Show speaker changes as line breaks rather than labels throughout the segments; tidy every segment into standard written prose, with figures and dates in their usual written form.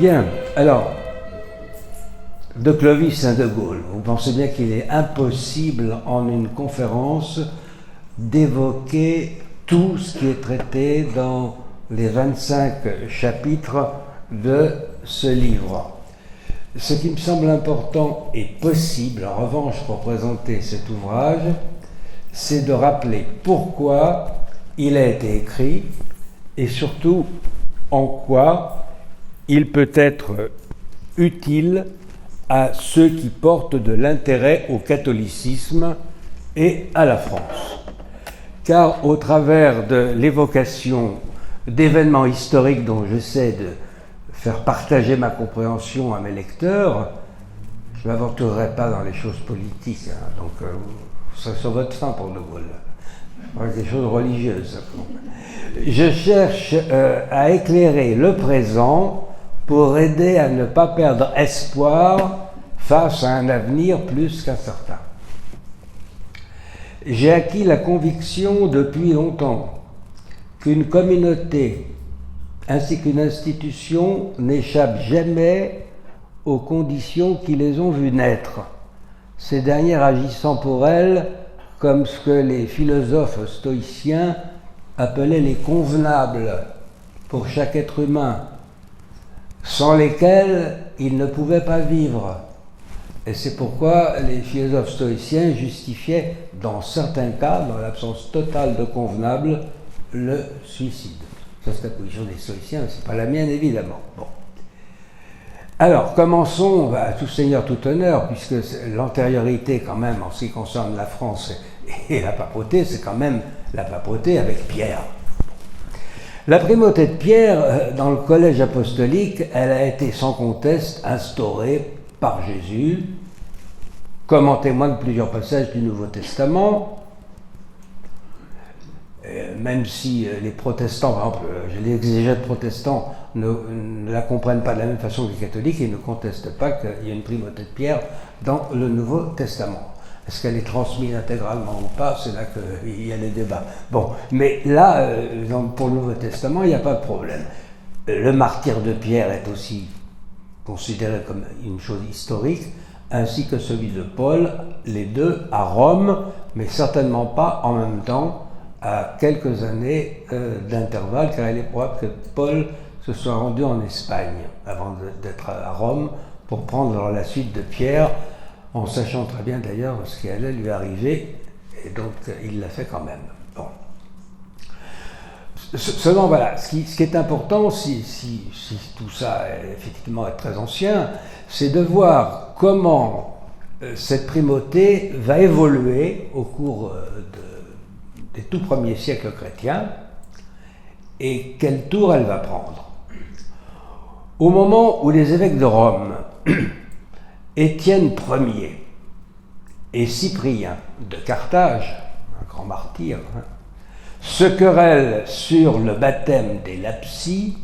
Bien, alors, de Clovis à De Gaulle, vous pensez bien qu'il est impossible en une conférence d'évoquer tout ce qui est traité dans les 25 chapitres de ce livre. Ce qui me semble important et possible, en revanche, pour présenter cet ouvrage, c'est de rappeler pourquoi il a été écrit et surtout en quoi il peut être utile à ceux qui portent de l'intérêt au catholicisme et à la France. Car au travers de l'évocation d'événements historiques dont j'essaie de faire partager ma compréhension à mes lecteurs, je ne m'aventurerai pas dans les choses politiques, donc c'est sur votre faim pour De Gaulle. Je parle des choses religieuses. Je cherche à éclairer le présent pour aider à ne pas perdre espoir face à un avenir plus qu'incertain. J'ai acquis la conviction depuis longtemps qu'une communauté ainsi qu'une institution n'échappent jamais aux conditions qui les ont vues naître, ces dernières agissant pour elles comme ce que les philosophes stoïciens appelaient les convenables pour chaque être humain, sans lesquels ils ne pouvaient pas vivre. Et c'est pourquoi les philosophes stoïciens justifiaient, dans certains cas, dans l'absence totale de convenables, le suicide. Ça, c'est la position des stoïciens, c'est pas la mienne, évidemment. Bon. Alors, commençons à tout seigneur, tout honneur, puisque l'antériorité, quand même, en ce qui concerne la France et la papauté, c'est quand même la papauté avec Pierre. La primauté de Pierre, dans le collège apostolique, elle a été sans conteste instaurée par Jésus, comme en témoignent plusieurs passages du Nouveau Testament, même si les protestants, par exemple, les exégètes protestants ne la comprennent pas de la même façon que les catholiques et ne contestent pas qu'il y a une primauté de Pierre dans le Nouveau Testament. Est-ce qu'elle est transmise intégralement ou pas? C'est là qu'il y a les débats. Bon, mais là, pour le Nouveau Testament, il n'y a pas de problème. Le martyre de Pierre est aussi considéré comme une chose historique, ainsi que celui de Paul, les deux à Rome, mais certainement pas en même temps, à quelques années d'intervalle, car il est probable que Paul se soit rendu en Espagne avant d'être à Rome pour prendre la suite de Pierre, en sachant très bien d'ailleurs ce qui allait lui arriver, et donc il l'a fait quand même. Bon. Seulement voilà, ce qui est important, si tout ça effectivement est très ancien, c'est de voir comment cette primauté va évoluer au cours des tout premiers siècles chrétiens et quel tour elle va prendre. Au moment où les évêques de Rome, Étienne Ier et Cyprien de Carthage, un grand martyr, se querellent sur le baptême des lapsi,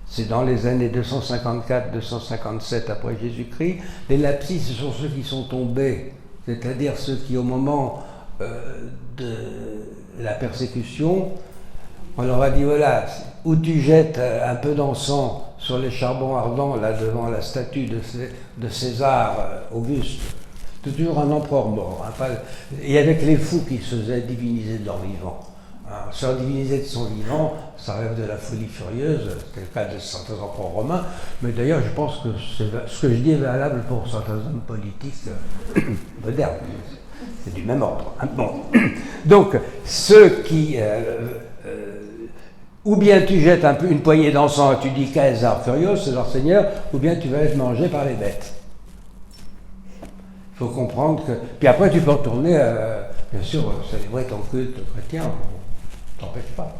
c'est dans les années 254-257 après Jésus-Christ. Les lapsi, ce sont ceux qui sont tombés, c'est-à-dire ceux qui, au moment de la persécution, on leur a dit, voilà, où tu jettes un peu d'encens sur les charbons ardents, là devant la statue de César Auguste, c'est toujours un empereur mort. Hein, et avec les fous qui se faisaient diviniser de leur vivant. Hein, se faire diviniser de son vivant, ça rêve de la folie furieuse, c'était le cas de certains empereurs romains, mais d'ailleurs je pense que ce que je dis est valable pour certains hommes politiques modernes. C'est du même ordre. Hein. Bon. Donc, ceux qui... ou bien tu jettes une poignée d'encens et tu dis Caesar Furios, c'est leur seigneur, ou bien tu vas être mangé par les bêtes. Il faut comprendre que... Puis après, tu peux retourner, bien sûr, célébrer ton culte chrétien, on ne t'empêche pas.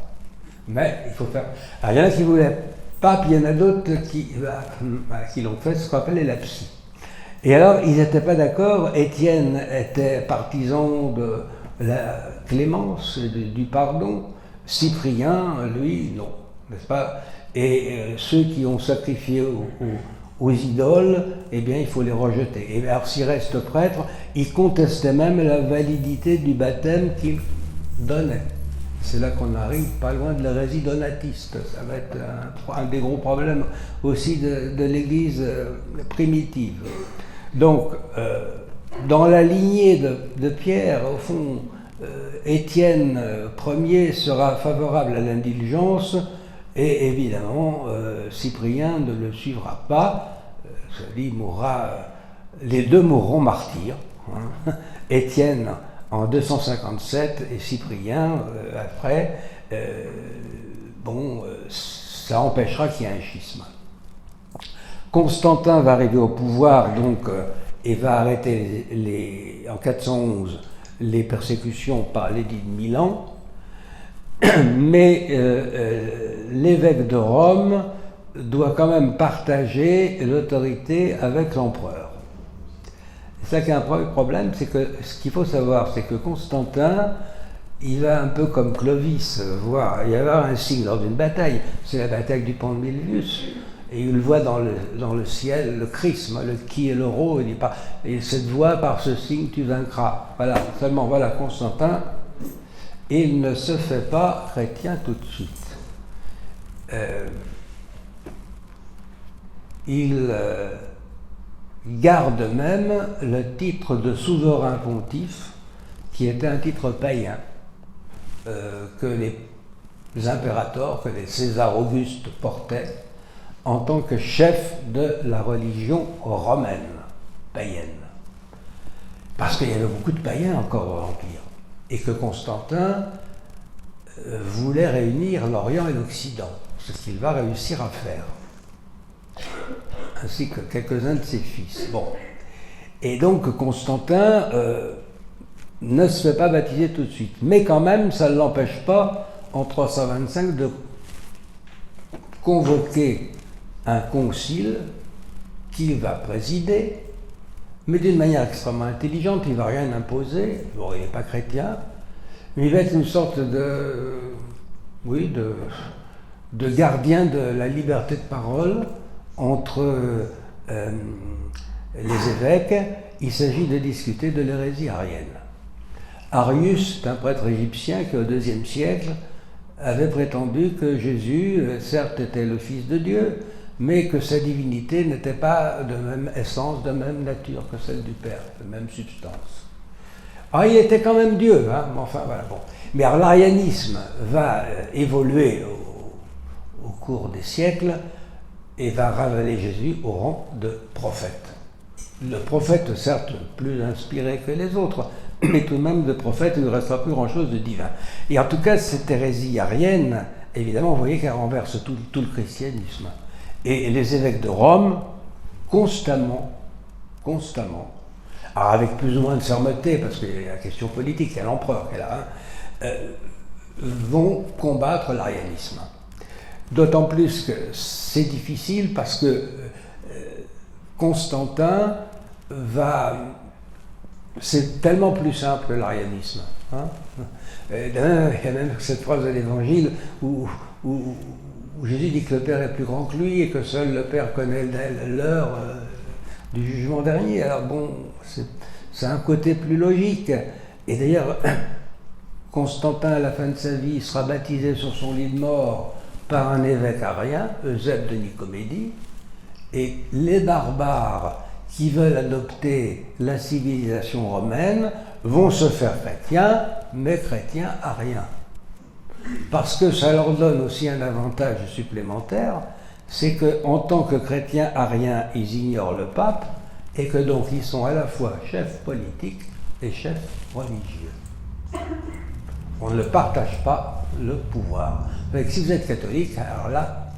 Mais il faut faire... Alors, il y en a qui ne voulaient pas, puis il y en a d'autres qui l'ont fait, ce qu'on appelle les lapsi. Et alors, ils n'étaient pas d'accord. Étienne était partisan de la clémence, du pardon. Cyprien, lui, non, n'est-ce pas? Et ceux qui ont sacrifié aux idoles, eh bien, il faut les rejeter. Et alors, s'il reste prêtre, il contestait même la validité du baptême qu'il donnait. c'est là qu'on arrive pas loin de l'hérésie donatiste. Ça va être un des gros problèmes aussi de l'Église primitive. Donc, dans la lignée de Pierre, au fond, Étienne Ier sera favorable à l'indulgence et évidemment Cyprien ne le suivra pas. Il mourra, les deux mourront martyrs. Hein. Étienne en 257 et Cyprien après. Ça empêchera qu'il y ait un schisme. Constantin va arriver au pouvoir donc et va arrêter en 411 les persécutions par l'édit de Milan, mais l'évêque de Rome doit quand même partager l'autorité avec l'empereur. C'est ça qui est un problème, c'est que ce qu'il faut savoir, c'est que Constantin, il va un peu comme Clovis voir, il va y avoir un signe lors d'une bataille, c'est la bataille du pont de Milvius, et il voit dans le ciel le chrisme, le qui et le rho, il dit pas, et cette voix, par ce signe, tu vaincras. Voilà, seulement voilà Constantin, il ne se fait pas chrétien tout de suite. Il garde même le titre de souverain pontife, qui était un titre païen, que les impérateurs, que les Césars Augustes portaient, en tant que chef de la religion romaine, païenne. Parce qu'il y avait beaucoup de païens encore dans l'Empire, et que Constantin voulait réunir l'Orient et l'Occident, ce qu'il va réussir à faire, ainsi que quelques-uns de ses fils. Bon. Et donc Constantin ne se fait pas baptiser tout de suite, mais quand même ça ne l'empêche pas, en 325, de convoquer un concile qu'il va présider, mais d'une manière extrêmement intelligente. Il ne va rien imposer. Bon, il n'est pas chrétien, mais il va être une sorte de gardien de la liberté de parole entre les évêques. Il s'agit de discuter de l'hérésie arienne. Arius, c'est un prêtre égyptien qui, au IIe siècle, avait prétendu que Jésus, certes, était le Fils de Dieu, mais que sa divinité n'était pas de même essence, de même nature que celle du Père, de même substance. Alors, il était quand même Dieu, hein, mais enfin, voilà, bon. Mais alors, l'arianisme va évoluer au cours des siècles et va ravaler Jésus au rang de prophète. Le prophète, certes, plus inspiré que les autres, mais tout de même, de prophète, il ne restera plus grand-chose de divin. Et en tout cas, cette hérésie arienne, évidemment, vous voyez qu'elle renverse tout le christianisme. Et les évêques de Rome, constamment, alors avec plus ou moins de fermeté, parce qu'il y a la question politique, il y a l'empereur qui est là, vont combattre l'arianisme. D'autant plus que c'est difficile parce que Constantin va... C'est tellement plus simple que l'arianisme. Hein. Il y a même cette phrase de l'Évangile où Jésus dit que le Père est plus grand que lui et que seul le Père connaît l'heure du jugement dernier. Alors bon, c'est un côté plus logique. Et d'ailleurs, Constantin, à la fin de sa vie, sera baptisé sur son lit de mort par un évêque arien, Eusèbe de Nicomédie, et les barbares qui veulent adopter la civilisation romaine vont se faire chrétiens, mais chrétiens ariens. Parce que ça leur donne aussi un avantage supplémentaire, c'est qu'en tant que chrétiens ariens, ils ignorent le pape, et que donc ils sont à la fois chefs politiques et chefs religieux. On ne partage pas le pouvoir. Donc, si vous êtes catholique, alors là,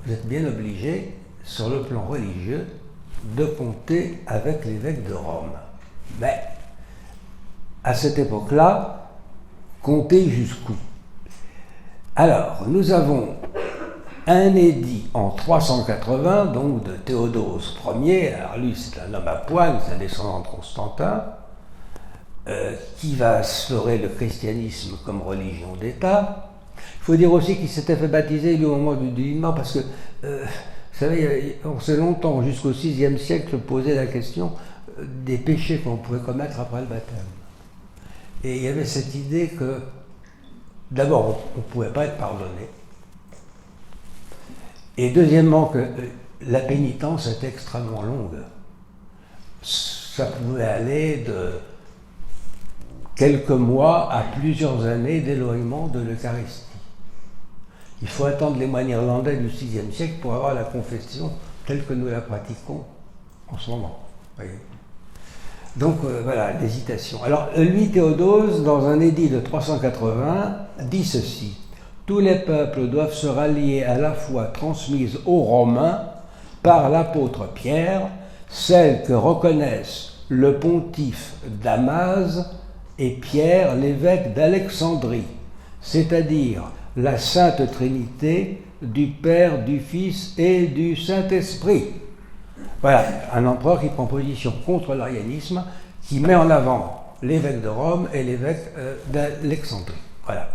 vous êtes bien obligé, sur le plan religieux, de compter avec l'évêque de Rome. Mais, à cette époque-là, compter jusqu'où? Alors, nous avons un édit en 380, donc de Théodose Ier, alors lui c'est un homme à poil, c'est un descendant de Constantin, qui va instaurer le christianisme comme religion d'État. Il faut dire aussi qu'il s'était fait baptiser lui, au moment du délitement, parce que, vous savez, on s'est longtemps, jusqu'au VIe siècle, posé la question des péchés qu'on pouvait commettre après le baptême. Et il y avait cette idée que d'abord, on ne pouvait pas être pardonné. Et deuxièmement, que la pénitence était extrêmement longue. Ça pouvait aller de quelques mois à plusieurs années d'éloignement de l'Eucharistie. Il faut attendre les moines irlandais du VIe siècle pour avoir la confession telle que nous la pratiquons en ce moment. Voyez. Donc voilà, l'hésitation. Alors lui, Théodose, dans un édit de 380, dit ceci: tous les peuples doivent se rallier à la foi transmise aux Romains par l'apôtre Pierre, celle que reconnaissent le pontife Damas et Pierre, l'évêque d'Alexandrie, c'est-à-dire la Sainte Trinité du Père, du Fils et du Saint-Esprit. Voilà, un empereur qui prend position contre l'arianisme, qui met en avant l'évêque de Rome et l'évêque d'Alexandrie. Voilà.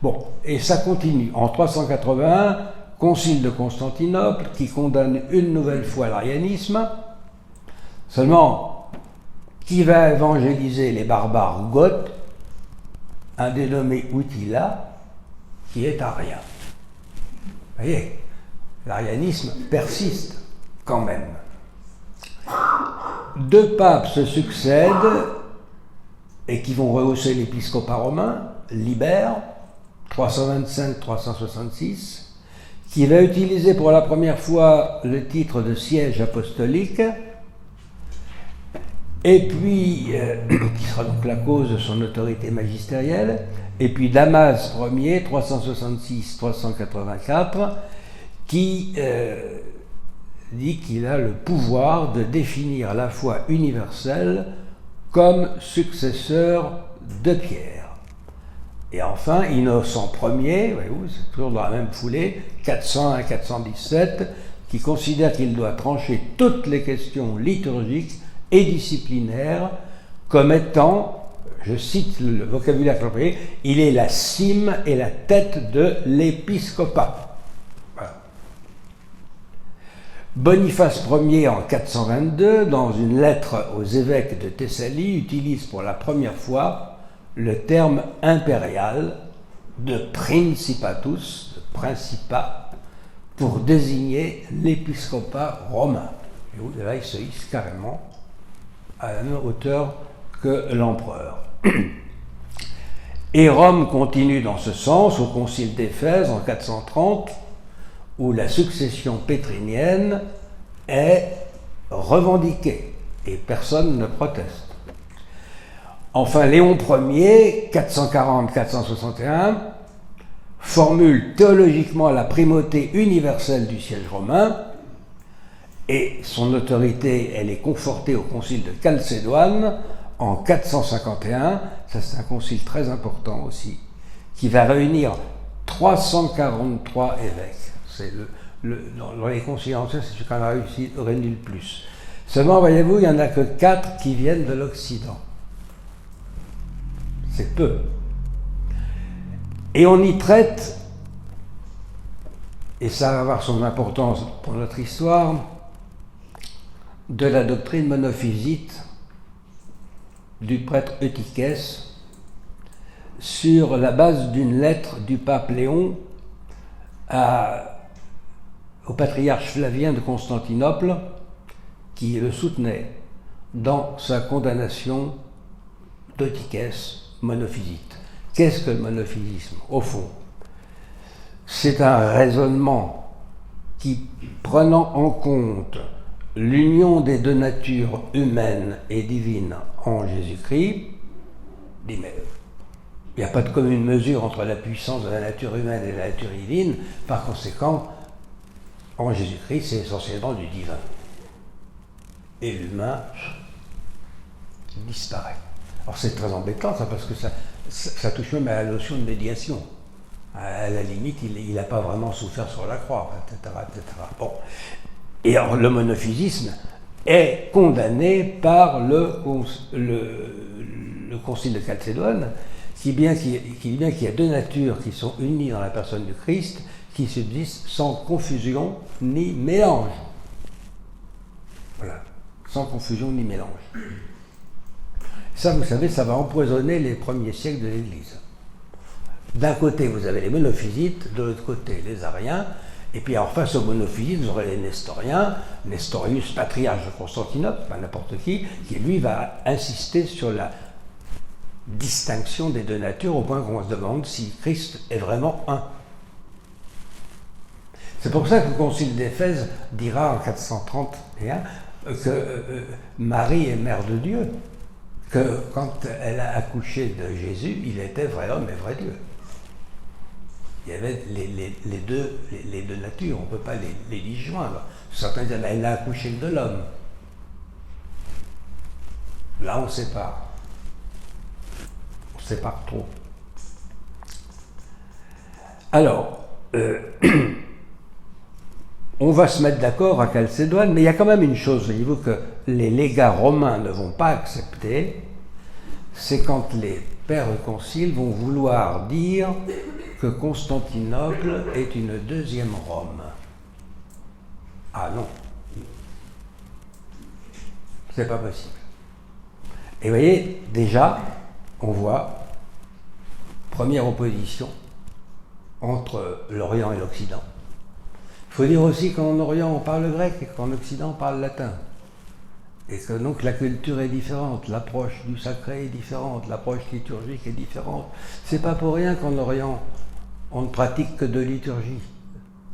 Bon, et ça continue. En 381, concile de Constantinople, qui condamne une nouvelle fois l'arianisme. Seulement, qui va évangéliser les barbares goths? Un dénommé Outila, qui est arien. Vous voyez, l'arianisme persiste quand même. Deux papes se succèdent et qui vont rehausser l'épiscopat romain, Libère, 325-366, qui va utiliser pour la première fois le titre de siège apostolique, et puis, qui sera donc la cause de son autorité magistérielle, et puis Damas Ier, 366-384, qui dit qu'il a le pouvoir de définir la foi universelle comme successeur de Pierre. Et enfin, Innocent Ier, voyez-vous, c'est toujours dans la même foulée, 401-417, qui considère qu'il doit trancher toutes les questions liturgiques et disciplinaires comme étant, je cite le vocabulaire approprié, il est la cime et la tête de l'épiscopat. Voilà. Boniface Ier, en 422, dans une lettre aux évêques de Thessalie, utilise pour la première fois le terme impérial de principatus, de principat, pour désigner l'épiscopat romain. Et là, il se hisse carrément à la même hauteur que l'empereur. Et Rome continue dans ce sens au concile d'Éphèse en 430, où la succession pétrinienne est revendiquée et personne ne proteste. Enfin, Léon Ier, 440-461, formule théologiquement la primauté universelle du siège romain, et son autorité, elle est confortée au concile de Chalcédoine en 451. Ça, c'est un concile très important aussi, qui va réunir 343 évêques. C'est dans les conciles anciens, c'est celui qu'on a réuni le plus. Seulement, voyez-vous, il n'y en a que 4 qui viennent de l'Occident. C'est peu. Et on y traite, et ça va avoir son importance pour notre histoire, de la doctrine monophysite du prêtre Eutychès sur la base d'une lettre du pape Léon au patriarche Flavien de Constantinople, qui le soutenait dans sa condamnation d'Eutychès monophysite. Qu'est-ce que le monophysisme? Au fond, c'est un raisonnement qui, prenant en compte l'union des deux natures humaines et divines en Jésus-Christ, dit mais il n'y a pas de commune mesure entre la puissance de la nature humaine et la nature divine, par conséquent, en Jésus-Christ, c'est essentiellement du divin. Et l'humain disparaît. Alors c'est très embêtant ça, parce que ça touche même à la notion de médiation. À la limite, il n'a pas vraiment souffert sur la croix, etc. etc. Bon. Et alors, le monophysisme est condamné par le concile de Chalcédoine, qui dit bien qu'il y a deux natures qui sont unies dans la personne du Christ, qui subsistent sans confusion ni mélange. Voilà, sans confusion ni mélange. Ça, vous savez, ça va empoisonner les premiers siècles de l'Église. D'un côté, vous avez les monophysites, de l'autre côté, les ariens, et puis alors face aux monophysites, vous aurez les nestoriens, Nestorius, patriarche de Constantinople, pas n'importe qui lui va insister sur la distinction des deux natures au point qu'on se demande si Christ est vraiment un. C'est pour ça que le concile d'Éphèse dira en 431 que Marie est mère de Dieu, que quand elle a accouché de Jésus, il était vrai homme et vrai Dieu. Il y avait les deux natures, on ne peut pas les disjoindre. Certains disent, elle a accouché de l'homme. Là, on sépare. On sépare trop. Alors, on va se mettre d'accord à Chalcédoine, mais il y a quand même une chose, voyez-vous, que les légats romains ne vont pas accepter, c'est quand les pères de concile vont vouloir dire que Constantinople est une deuxième Rome. Ah non, c'est pas possible. Et vous voyez, déjà, on voit première opposition entre l'Orient et l'Occident. Il faut dire aussi qu'en Orient on parle grec et qu'en Occident on parle latin. Et que donc la culture est différente, l'approche du sacré est différente, l'approche liturgique est différente. C'est pas pour rien qu'en Orient on ne pratique que deux liturgies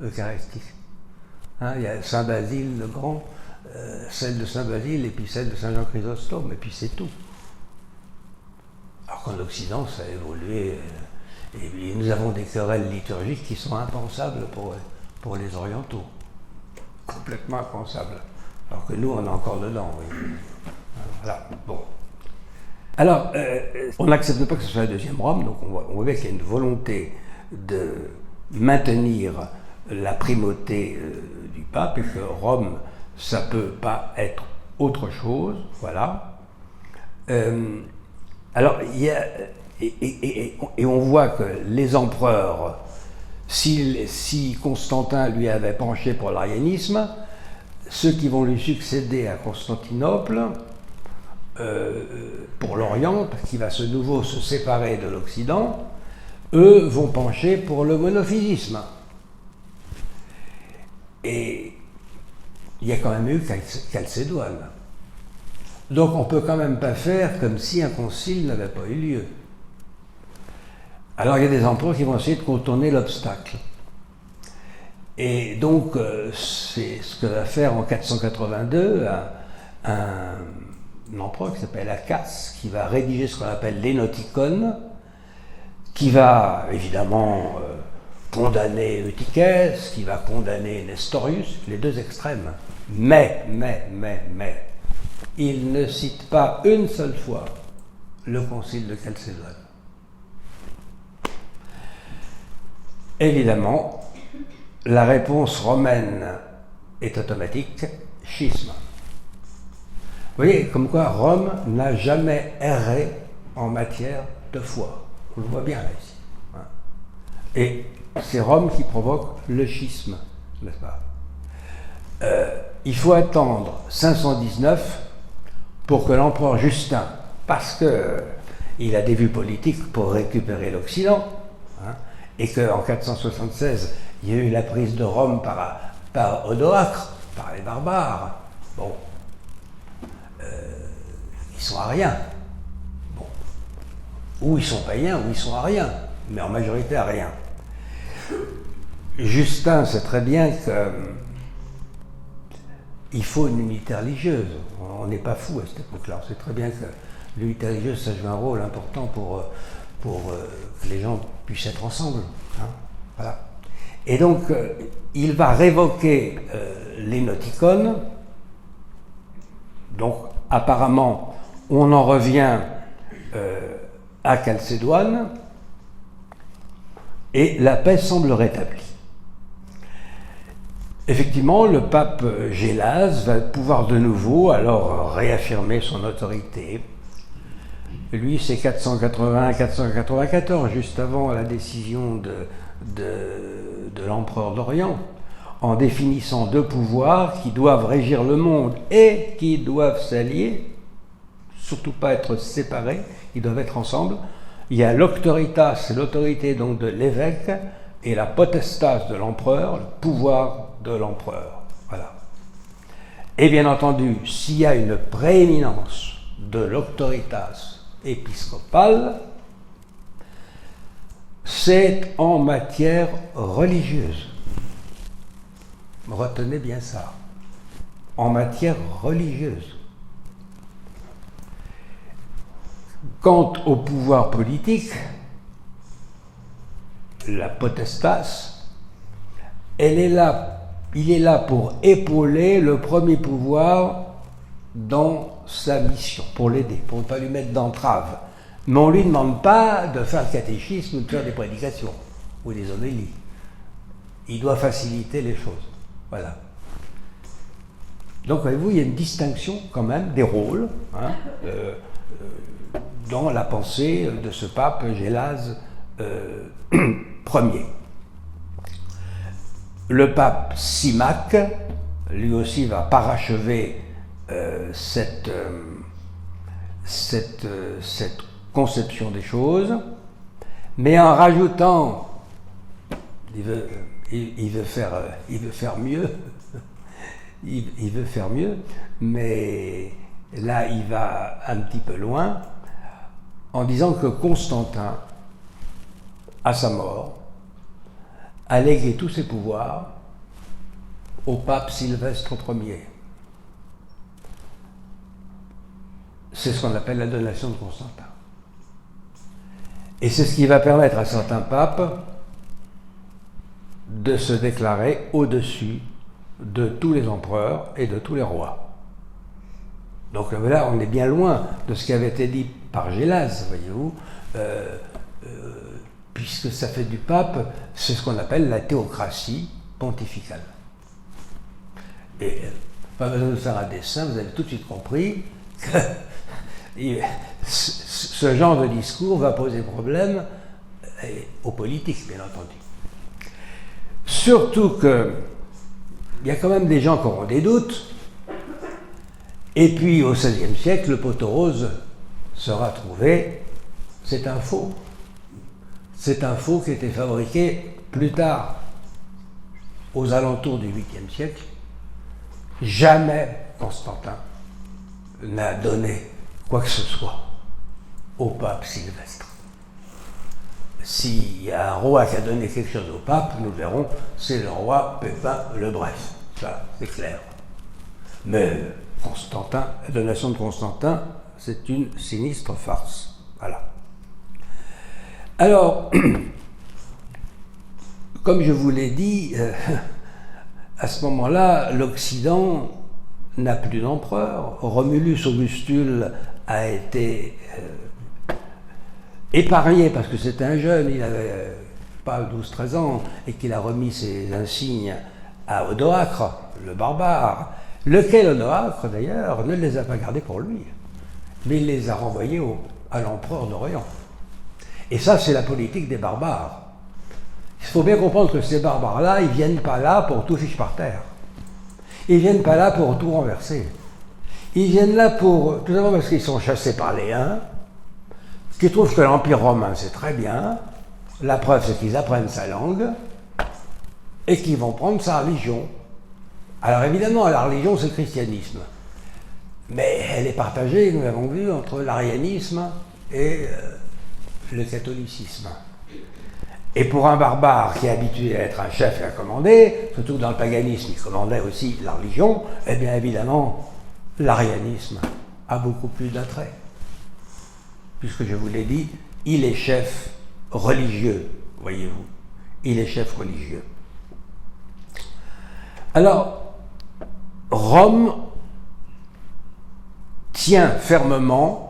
eucharistiques. Hein, il y a Saint Basile le Grand, celle de Saint Basile et puis celle de Saint Jean Chrysostome, et puis c'est tout. Alors qu'en Occident ça a évolué, et nous avons des querelles liturgiques qui sont impensables pour les orientaux. Complètement impensables. Alors que nous, on est encore dedans. Oui. Voilà, bon. Alors, on n'accepte pas que ce soit la deuxième Rome, donc on voit bien qu'il y a une volonté de maintenir la primauté du pape et que Rome, ça ne peut pas être autre chose, voilà. Alors, il y a, et on voit que les empereurs, si Constantin lui avait penché pour l'arianisme, ceux qui vont lui succéder à Constantinople, pour l'Orient, parce qu'il va de nouveau se séparer de l'Occident, eux vont pencher pour le monophysisme. Et il y a quand même eu Chalcédoine. Donc on ne peut quand même pas faire comme si un concile n'avait pas eu lieu. Alors il y a des empereurs qui vont essayer de contourner l'obstacle. Et donc c'est ce que va faire en 482 un empereur qui s'appelle Acace, qui va rédiger ce qu'on appelle l'Énoticon, qui va évidemment condamner Eutychès, qui va condamner Nestorius, les deux extrêmes. Mais, il ne cite pas une seule fois le concile de Chalcédoine. Évidemment, la réponse romaine est automatique, schisme. Vous voyez, comme quoi Rome n'a jamais erré en matière de foi. On le voit bien là ici. Et c'est Rome qui provoque le schisme, n'est-ce pas ? Il faut attendre 519 pour que l'empereur Justin, parce qu'il a des vues politiques pour récupérer l'Occident, et qu'en 476, il y a eu la prise de Rome par Odoacre, par les barbares. Bon, ils sont ariens. Bon. Ou ils sont païens, ou ils sont ariens, mais en majorité ariens. Justin sait très bien qu'il faut une unité religieuse. On n'est pas fou à cette époque-là. On sait très bien que l'unité religieuse, ça joue un rôle important pour que les gens puissent être ensemble. Hein, voilà. Et donc, il va révoquer l'Énoticon. Donc, apparemment, on en revient à Chalcédoine, et la paix semble rétablie. Effectivement, le pape Gélase va pouvoir de nouveau alors réaffirmer son autorité. Lui, c'est 481-494, juste avant la décision de l'empereur d'Orient, en définissant deux pouvoirs qui doivent régir le monde et qui doivent s'allier, surtout pas être séparés, ils doivent être ensemble. Il y a l'auctoritas, c'est l'autorité donc de l'évêque, et la potestas de l'empereur, le pouvoir de l'empereur. Voilà. Et bien entendu, s'il y a une prééminence de l'auctoritas épiscopale, c'est en matière religieuse. Retenez bien ça. En matière religieuse. Quant au pouvoir politique, la potestas, il est là pour épauler le premier pouvoir dans sa mission, pour l'aider, pour ne pas lui mettre d'entrave. Mais on ne lui demande pas de faire le catéchisme ou de faire des prédications ou des homélies. Il doit faciliter les choses. Voilà. Donc, voyez-vous, il y a une distinction quand même des rôles dans la pensée de ce pape Gélase Ier. Le pape Symmach, lui aussi, va parachever cette conception des choses, mais en rajoutant, il veut faire mieux, il veut faire mieux, mais là il va un petit peu loin, en disant que Constantin, à sa mort, a légué tous ses pouvoirs au pape Sylvestre Ier. C'est ce qu'on appelle la donation de Constantin. Et c'est ce qui va permettre à certains papes de se déclarer au-dessus de tous les empereurs et de tous les rois. Donc là, on est bien loin de ce qui avait été dit par Gélase, voyez-vous, puisque ça fait du pape, c'est ce qu'on appelle la théocratie pontificale. Et pas besoin de faire un dessin, vous avez tout de suite compris que ce genre de discours va poser problème aux politiques, bien entendu. Surtout qu'il y a quand même des gens qui auront des doutes, et puis au XVIe siècle, le poteau rose sera trouvé, c'est un faux. C'est un faux qui a été fabriqué plus tard, aux alentours du 8e siècle. Jamais Constantin n'a donné quoi que ce soit au pape Sylvestre. S'il y a un roi qui a donné quelque chose au pape, nous verrons, c'est le roi Pépin le Bref. Ça, c'est clair. Mais Constantin, la donation de Constantin, c'est une sinistre farce. Voilà. Alors, comme je vous l'ai dit, à ce moment-là, l'Occident n'a plus d'empereur. Romulus Augustule a été épargné parce que c'était un jeune, il n'avait pas 12-13 ans, et qu'il a remis ses insignes à Odoacre, le barbare, lequel Odoacre d'ailleurs ne les a pas gardés pour lui, mais il les a renvoyés à l'empereur d'Orient. Et ça, c'est la politique des barbares. Il faut bien comprendre que ces barbares-là, ils ne viennent pas là pour tout fiche par terre. Ils ne viennent pas là pour tout renverser. Ils viennent là pour, tout d'abord parce qu'ils sont chassés par les Huns, qui trouvent que l'Empire romain, c'est très bien. La preuve, c'est qu'ils apprennent sa langue et qu'ils vont prendre sa religion. Alors évidemment, la religion, c'est le christianisme. Mais elle est partagée, nous l'avons vu, entre l'arianisme et le catholicisme. Et pour un barbare qui est habitué à être un chef et à commander, surtout dans le paganisme, il commandait aussi la religion, eh bien évidemment, l'arianisme a beaucoup plus d'attrait. Puisque je vous l'ai dit, il est chef religieux, voyez-vous. Il est chef religieux. Alors, Rome tient fermement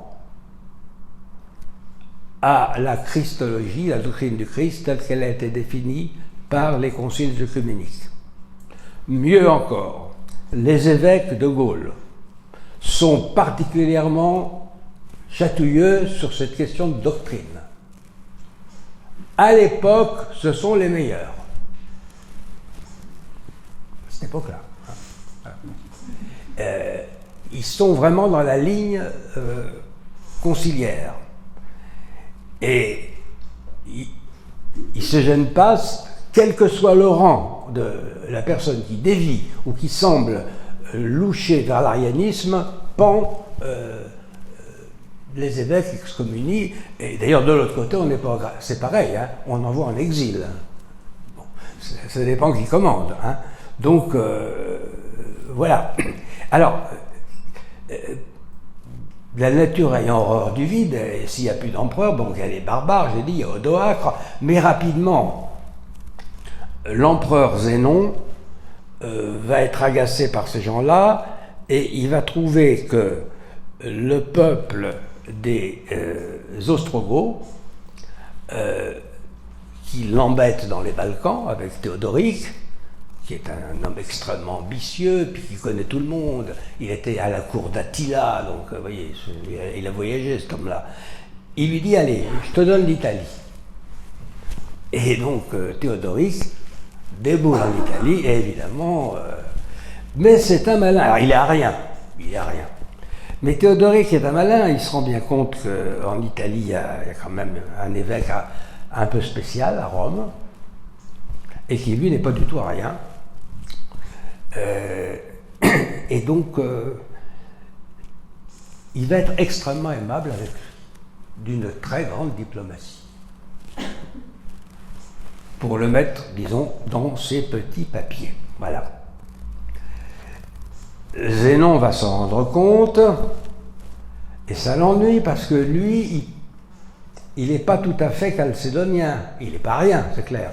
à la Christologie, la doctrine du Christ, telle qu'elle a été définie par les conciles œcuméniques. Mieux encore, les évêques de Gaule sont particulièrement chatouilleux sur cette question de doctrine. À l'époque, ce sont les meilleurs. À cette époque-là. Ils sont vraiment dans la ligne conciliaire. Et il ne se gêne pas, quel que soit le rang de la personne qui dévie ou qui semble loucher vers l'arianisme, pend les évêques excommunient. Et d'ailleurs, de l'autre côté, c'est pareil, hein, on envoie en exil. Bon, ça dépend qui commande. Hein. Donc, voilà. Alors, la nature ayant horreur du vide, et s'il n'y a plus d'empereur, bon, il y a les barbares, j'ai dit, il y a Odoacre, mais rapidement, l'empereur Zénon va être agacé par ces gens-là, et il va trouver que le peuple des Ostrogoths, qui l'embête dans les Balkans avec Théodoric, qui est un homme extrêmement ambitieux, puis qui connaît tout le monde. Il était à la cour d'Attila, donc vous voyez, il a voyagé cet homme-là. Il lui dit, allez, je te donne l'Italie. Et donc Théodoric déboule en Italie, et évidemment, mais c'est un malin. Alors il est arien, mais Théodoric est un malin, il se rend bien compte qu'en Italie, il y a quand même un évêque un peu spécial à Rome, et qui lui n'est pas du tout arien. Et donc, il va être extrêmement aimable avec lui, d'une très grande diplomatie, pour le mettre, disons, dans ses petits papiers. Voilà. Zénon va s'en rendre compte, et ça l'ennuie parce que lui, il n'est pas tout à fait chalcédonien, il n'est pas rien, c'est clair,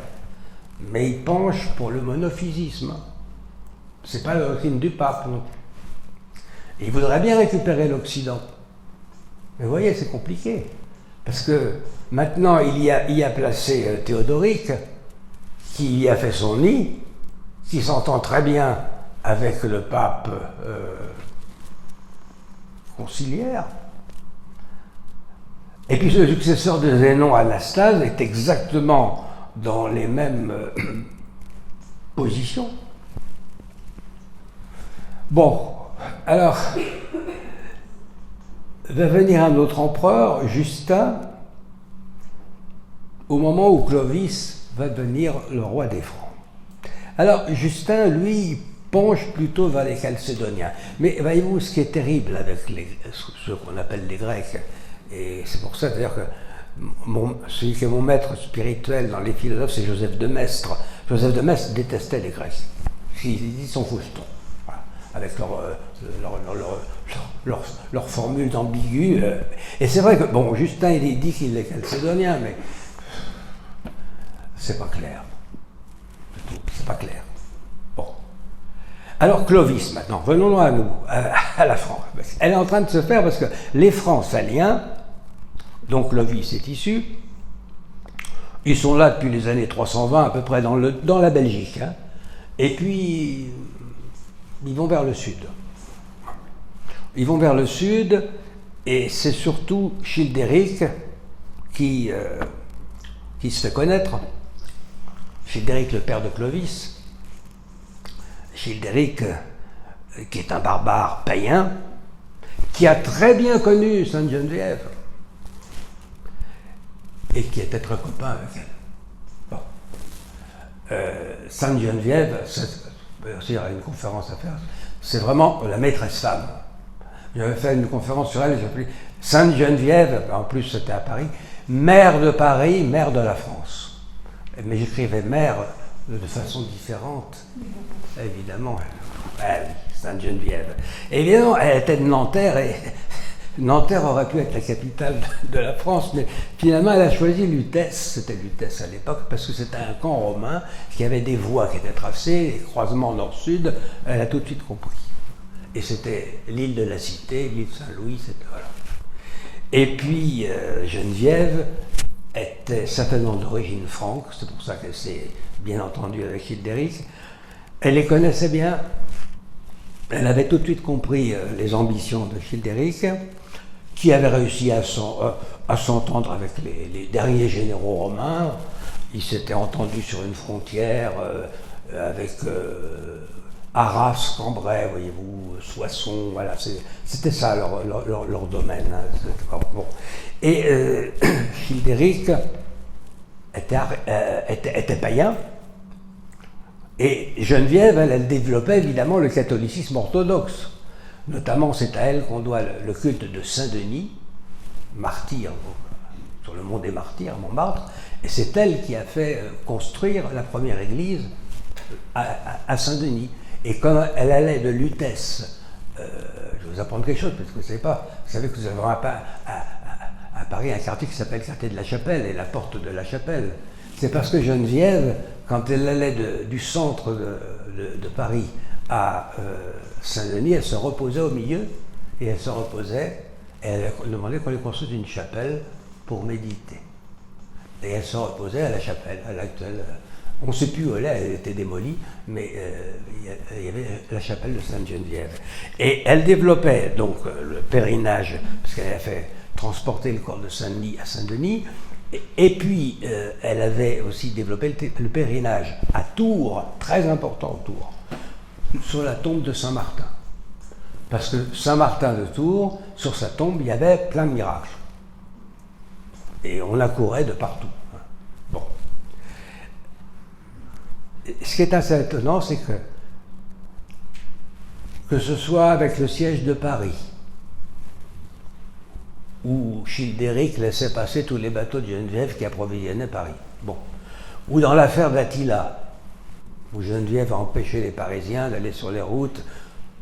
mais il penche pour le monophysisme. C'est pas la doctrine du pape, non. Il voudrait bien récupérer l'Occident. Mais vous voyez, c'est compliqué. Parce que maintenant, il y a placé Théodoric, qui y a fait son nid, qui s'entend très bien avec le pape conciliaire. Et puis le successeur de Zénon, Anastase, est exactement dans les mêmes positions. Bon, alors, va venir un autre empereur, Justin, au moment où Clovis va devenir le roi des Francs. Alors, Justin, lui, penche plutôt vers les Chalcédoniens. Mais voyez-vous, ce qui est terrible avec ceux qu'on appelle les Grecs, et c'est pour ça d'ailleurs que celui qui est mon maître spirituel dans les philosophes, c'est Joseph de Maistre. Joseph de Maistre détestait les Grecs. Ils sont foujetons. Avec leurs formules ambiguës. Et c'est vrai que, bon, Justin, il dit qu'il est chalcédonien, mais c'est pas clair. C'est pas clair. Bon. Alors, Clovis, maintenant, venons-en à nous, à la France. Elle est en train de se faire parce que les Francs s'alignent, dont Clovis est issu, ils sont là depuis les années 320, à peu près dans la Belgique. Hein. Et puis, ils vont vers le sud. Ils vont vers le sud, et c'est surtout Childéric qui se fait connaître. Childéric, le père de Clovis. Childéric, qui est un barbare païen, qui a très bien connu Sainte Geneviève, et qui était très copain avec elle. Bon. Sainte Geneviève, il y aura une conférence à faire. C'est vraiment la maîtresse femme. J'avais fait une conférence sur elle, j'ai appelé Sainte Geneviève, en plus c'était à Paris, mère de Paris, mère de la France. Mais j'écrivais mère de façon différente, évidemment. Sainte Geneviève. Évidemment, elle était de Nanterre, et Nanterre aurait pu être la capitale de la France, mais finalement elle a choisi Lutèce, c'était Lutèce à l'époque, parce que c'était un camp romain qui avait des voies qui étaient tracées, des croisements nord-sud, elle a tout de suite compris. Et c'était l'île de la Cité, l'île de Saint-Louis, c'était voilà. Et puis Geneviève était certainement d'origine franque, c'est pour ça qu'elle s'est bien entendue avec Childéric. Elle les connaissait bien, elle avait tout de suite compris les ambitions de Childéric, qui avait réussi à s'entendre avec les derniers généraux romains. Ils s'étaient entendus sur une frontière avec Arras, Cambrai, voyez-vous, Soissons, voilà, c'était ça leur domaine. Hein, bon. Et Childéric était païen, et Geneviève, elle développait évidemment le catholicisme orthodoxe. Notamment, c'est à elle qu'on doit le culte de Saint-Denis, martyr, sur le mont des Martyrs, à Montmartre, et c'est elle qui a fait construire la première église à Saint-Denis. Et quand elle allait de Lutèce, je vais vous apprendre quelque chose, parce que vous savez que vous avez à Paris un quartier qui s'appelle le quartier de la Chapelle, et la porte de la Chapelle. C'est parce que Geneviève, quand elle allait du centre de Paris à Saint-Denis, elle se reposait au milieu, et elle se reposait, et elle demandait qu'on lui construise une chapelle pour méditer. Et elle se reposait à la chapelle, à l'actuelle. On ne sait plus où elle est, elle était démolie, mais il y avait la chapelle de Sainte-Geneviève. Et elle développait donc le pèlerinage, parce qu'elle a fait transporter le corps de Saint-Denis à Saint-Denis, et puis elle avait aussi développé le pèlerinage à Tours, très important Tours, sur la tombe de Saint-Martin. Parce que Saint-Martin de Tours, sur sa tombe, il y avait plein de miracles. Et on accourait de partout. Bon. Ce qui est assez étonnant, c'est que ce soit avec le siège de Paris, où Childéric laissait passer tous les bateaux de Geneviève qui approvisionnaient Paris. Bon. Ou dans l'affaire d'Attila, où Geneviève a empêché les Parisiens d'aller sur les routes,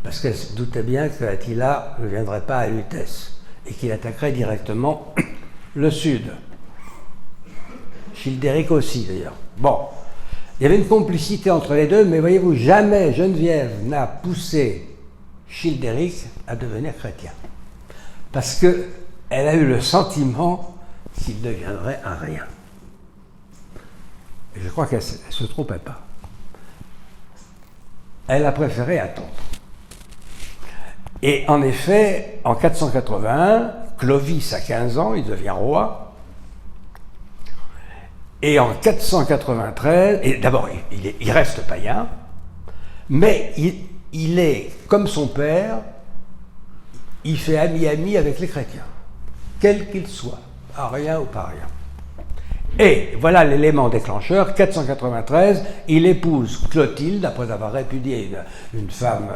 parce qu'elle se doutait bien qu'Attila ne viendrait pas à Lutèce, et qu'il attaquerait directement le sud. Childéric aussi, d'ailleurs. Bon. Il y avait une complicité entre les deux, mais voyez-vous, jamais Geneviève n'a poussé Childéric à devenir chrétien. Parce qu'elle a eu le sentiment qu'il deviendrait un rien. Et je crois qu'elle ne se trompait pas. Elle a préféré attendre. Et en effet, en 481, Clovis a 15 ans, il devient roi. Et en 493, et d'abord, il reste païen, mais il est, comme son père, il fait ami-ami avec les chrétiens, quels qu'ils soient, ariens ou pariens. Et voilà l'élément déclencheur, 493, il épouse Clotilde, après avoir répudié une femme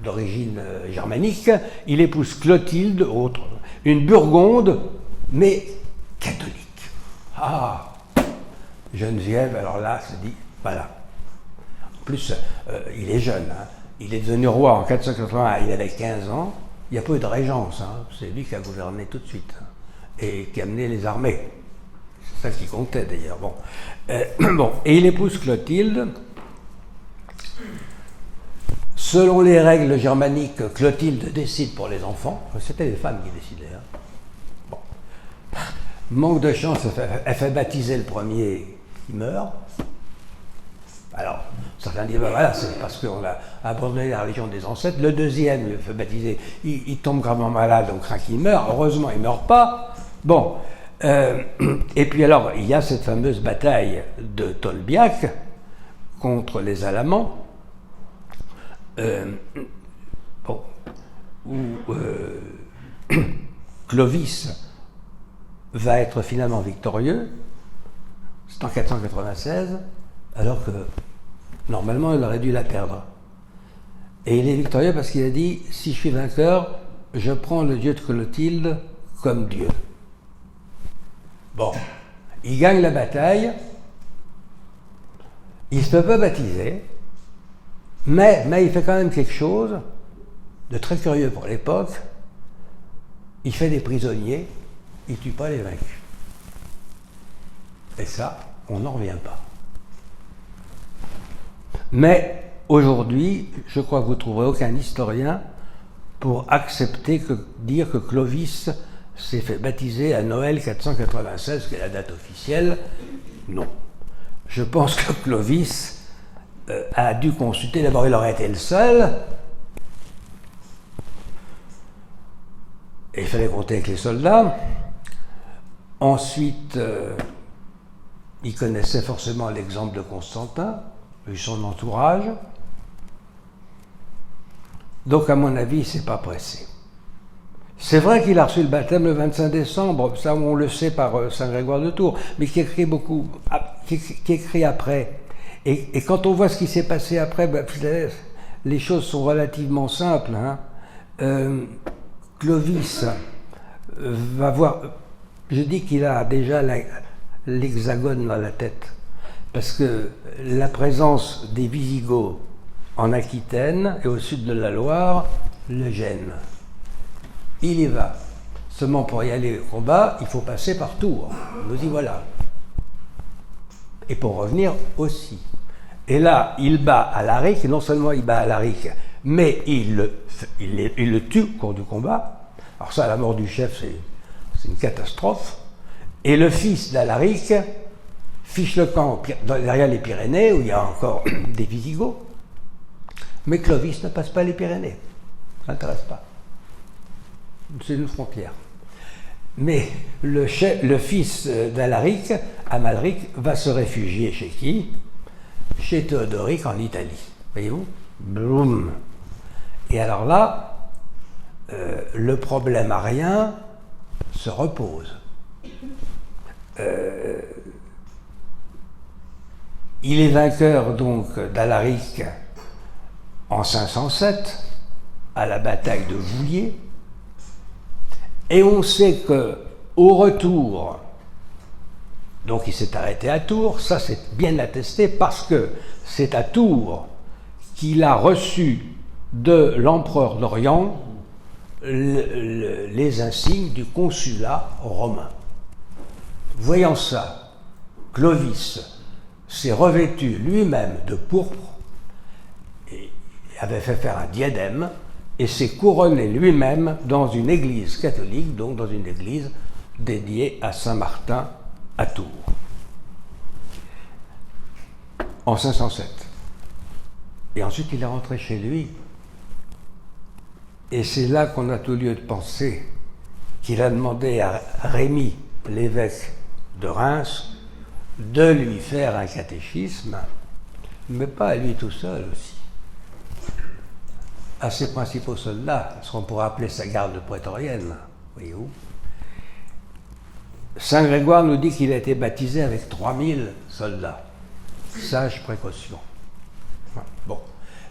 d'origine germanique, il épouse Clotilde, autre, une Burgonde, mais catholique. Ah, Geneviève, alors là, se dit, voilà. En plus, il est jeune, hein. Il est devenu roi en 481, il avait 15 ans, il n'y a pas eu de régence, hein. C'est lui qui a gouverné tout de suite, hein, et qui a mené les armées. C'est ça qui comptait d'ailleurs. Bon. Bon. Et il épouse Clotilde. Selon les règles germaniques, Clotilde décide pour les enfants. C'était les femmes qui décidaient. Hein. Bon. Manque de chance, elle fait baptiser le premier qui meurt. Alors, certains disent, ben voilà, c'est parce qu'on a abandonné la religion des ancêtres. Le deuxième, il fait baptiser, il tombe gravement malade, on craint qu'il meure. Heureusement, il ne meurt pas. Bon. Et puis alors, il y a cette fameuse bataille de Tolbiac contre les Alamans, bon, où Clovis va être finalement victorieux. C'est en 496, alors que normalement il aurait dû la perdre. Et il est victorieux parce qu'il a dit, si je suis vainqueur, je prends le dieu de Clotilde comme dieu. Bon, il gagne la bataille, il ne se peut pas baptiser, mais il fait quand même quelque chose de très curieux pour l'époque. Il fait des prisonniers, il ne tue pas les vaincus. Et ça, on n'en revient pas. Mais aujourd'hui, je crois que vous ne trouverez aucun historien pour accepter dire que Clovis s'est fait baptiser à Noël 496, qui est la date officielle. Non. Je pense que Clovis a dû consulter, d'abord il aurait été le seul, et il fallait compter avec les soldats. Ensuite, il connaissait forcément l'exemple de Constantin, vu son entourage. Donc à mon avis, il ne s'est pas pressé. C'est vrai qu'il a reçu le baptême le 25 décembre, ça on le sait par Saint Grégoire de Tours, mais qui écrit beaucoup, qui écrit après. Et quand on voit ce qui s'est passé après, ben, les choses sont relativement simples. Hein. Clovis va voir, je dis qu'il a déjà l'hexagone dans la tête, parce que la présence des Visigoths en Aquitaine et au sud de la Loire le gêne. Il y va. Seulement pour y aller au combat, il faut passer par Tours. Nous y voilà. Et pour revenir aussi. Et là, il bat Alaric, et non seulement il bat Alaric, mais il le tue au cours du combat. Alors ça, la mort du chef, c'est une catastrophe. Et le fils d'Alaric fiche le camp derrière les Pyrénées, où il y a encore des Visigoths. Mais Clovis ne passe pas les Pyrénées. Ça n'intéresse pas. C'est une frontière. Mais le fils d'Alaric, Amalric, va se réfugier chez qui? Chez Théodoric en Italie. Voyez-vous? Boum. Et alors là, le problème arien se repose. Il est vainqueur donc d'Alaric en 507 à la bataille de Vouliers. Et on sait qu'au retour, donc il s'est arrêté à Tours, ça c'est bien attesté parce que c'est à Tours qu'il a reçu de l'empereur d'Orient les insignes du consulat romain. Voyant ça, Clovis s'est revêtu lui-même de pourpre et avait fait faire un diadème et s'est couronné lui-même dans une église catholique, donc dans une église dédiée à Saint-Martin à Tours, en 507. Et ensuite, il est rentré chez lui. Et c'est là qu'on a tout lieu de penser qu'il a demandé à Rémy, l'évêque de Reims, de lui faire un catéchisme, mais pas à lui tout seul aussi. À ses principaux soldats, ce qu'on pourrait appeler sa garde prétorienne, voyez-vous. Saint Grégoire nous dit qu'il a été baptisé avec 3000 soldats. Sage précaution. Bon,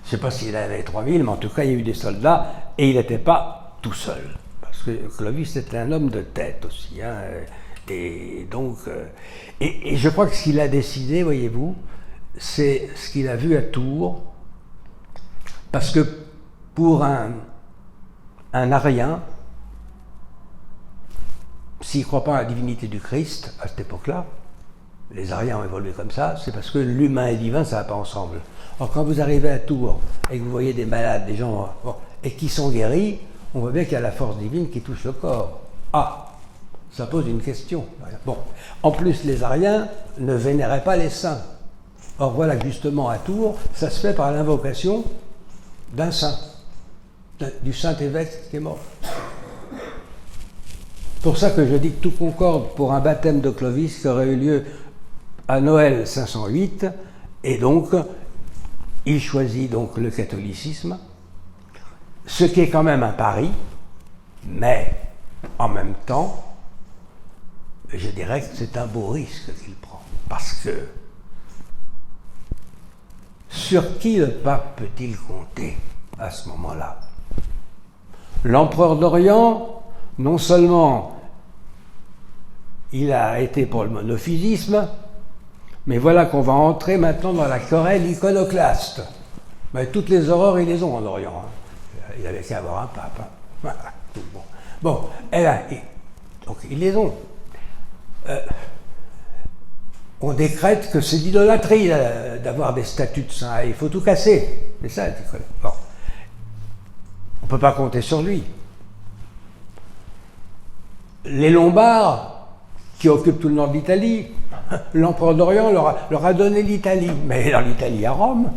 je ne sais pas s'il avait 3000, mais en tout cas, il y a eu des soldats, et il n'était pas tout seul. Parce que Clovis était un homme de tête aussi. Hein, et donc, et je crois que ce qu'il a décidé, voyez-vous, c'est ce qu'il a vu à Tours, parce que pour un arien, s'il ne croit pas à la divinité du Christ, à cette époque-là, les ariens ont évolué comme ça, c'est parce que l'humain et le divin, ça ne va pas ensemble. Alors quand vous arrivez à Tours et que vous voyez des malades, des gens, et qui sont guéris, on voit bien qu'il y a la force divine qui touche le corps. Ah, ça pose une question. Bon, en plus, les ariens ne vénéraient pas les saints. Or voilà que justement à Tours, ça se fait par l'invocation d'un saint, du saint évêque qui est mort. C'est pour ça que je dis que tout concorde pour un baptême de Clovis qui aurait eu lieu à Noël 508, et donc il choisit donc le catholicisme, ce qui est quand même un pari, mais en même temps, je dirais que c'est un beau risque qu'il prend, parce que sur qui le pape peut-il compter à ce moment-là? L'empereur d'Orient, non seulement il a été pour le monophysisme, mais voilà qu'on va entrer maintenant dans la querelle iconoclaste. Mais toutes les horreurs, ils les ont en Orient. Hein. Il avait qu'à avoir un pape. Hein. Voilà, tout bon. Bon, donc ils les ont. On décrète que c'est l'idolâtrie d'avoir des statues de saints. Il faut tout casser. C'est ça, bon. On ne peut pas compter sur lui. Les Lombards, qui occupent tout le nord d'Italie, l'empereur d'Orient leur a donné l'Italie. Mais dans l'Italie à Rome,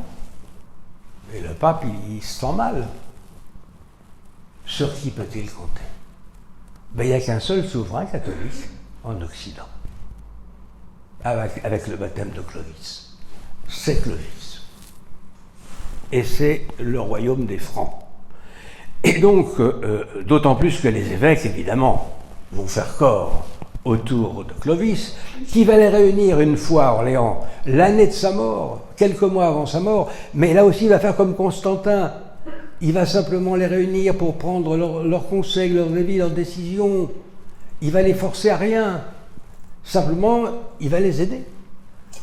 et le pape, il se sent mal. Sur qui peut-il compter? Ben, il n'y a qu'un seul souverain catholique en Occident, avec le baptême de Clovis. C'est Clovis. Et c'est le royaume des Francs. Et donc, d'autant plus que les évêques, évidemment, vont faire corps autour de Clovis, qui va les réunir une fois à Orléans, l'année de sa mort, quelques mois avant sa mort, mais là aussi il va faire comme Constantin, il va simplement les réunir pour prendre leurs conseils, leurs avis, leurs décisions, il va les forcer à rien, simplement il va les aider.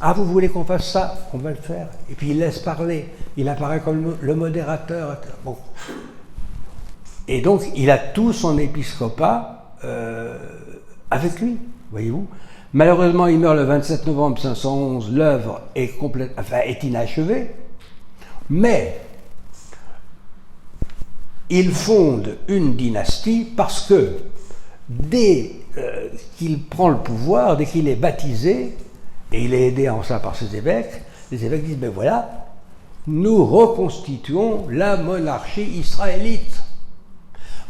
Ah, vous voulez qu'on fasse ça? On va le faire. Et puis il laisse parler, il apparaît comme le modérateur. Bon. Et donc il a tout son épiscopat avec lui, voyez-vous. Malheureusement, il meurt le 27 novembre 511, l'œuvre est inachevée, mais il fonde une dynastie parce que dès qu'il prend le pouvoir, dès qu'il est baptisé, et il est aidé en ça par ses évêques, les évêques disent, ben voilà, nous reconstituons la monarchie israélite.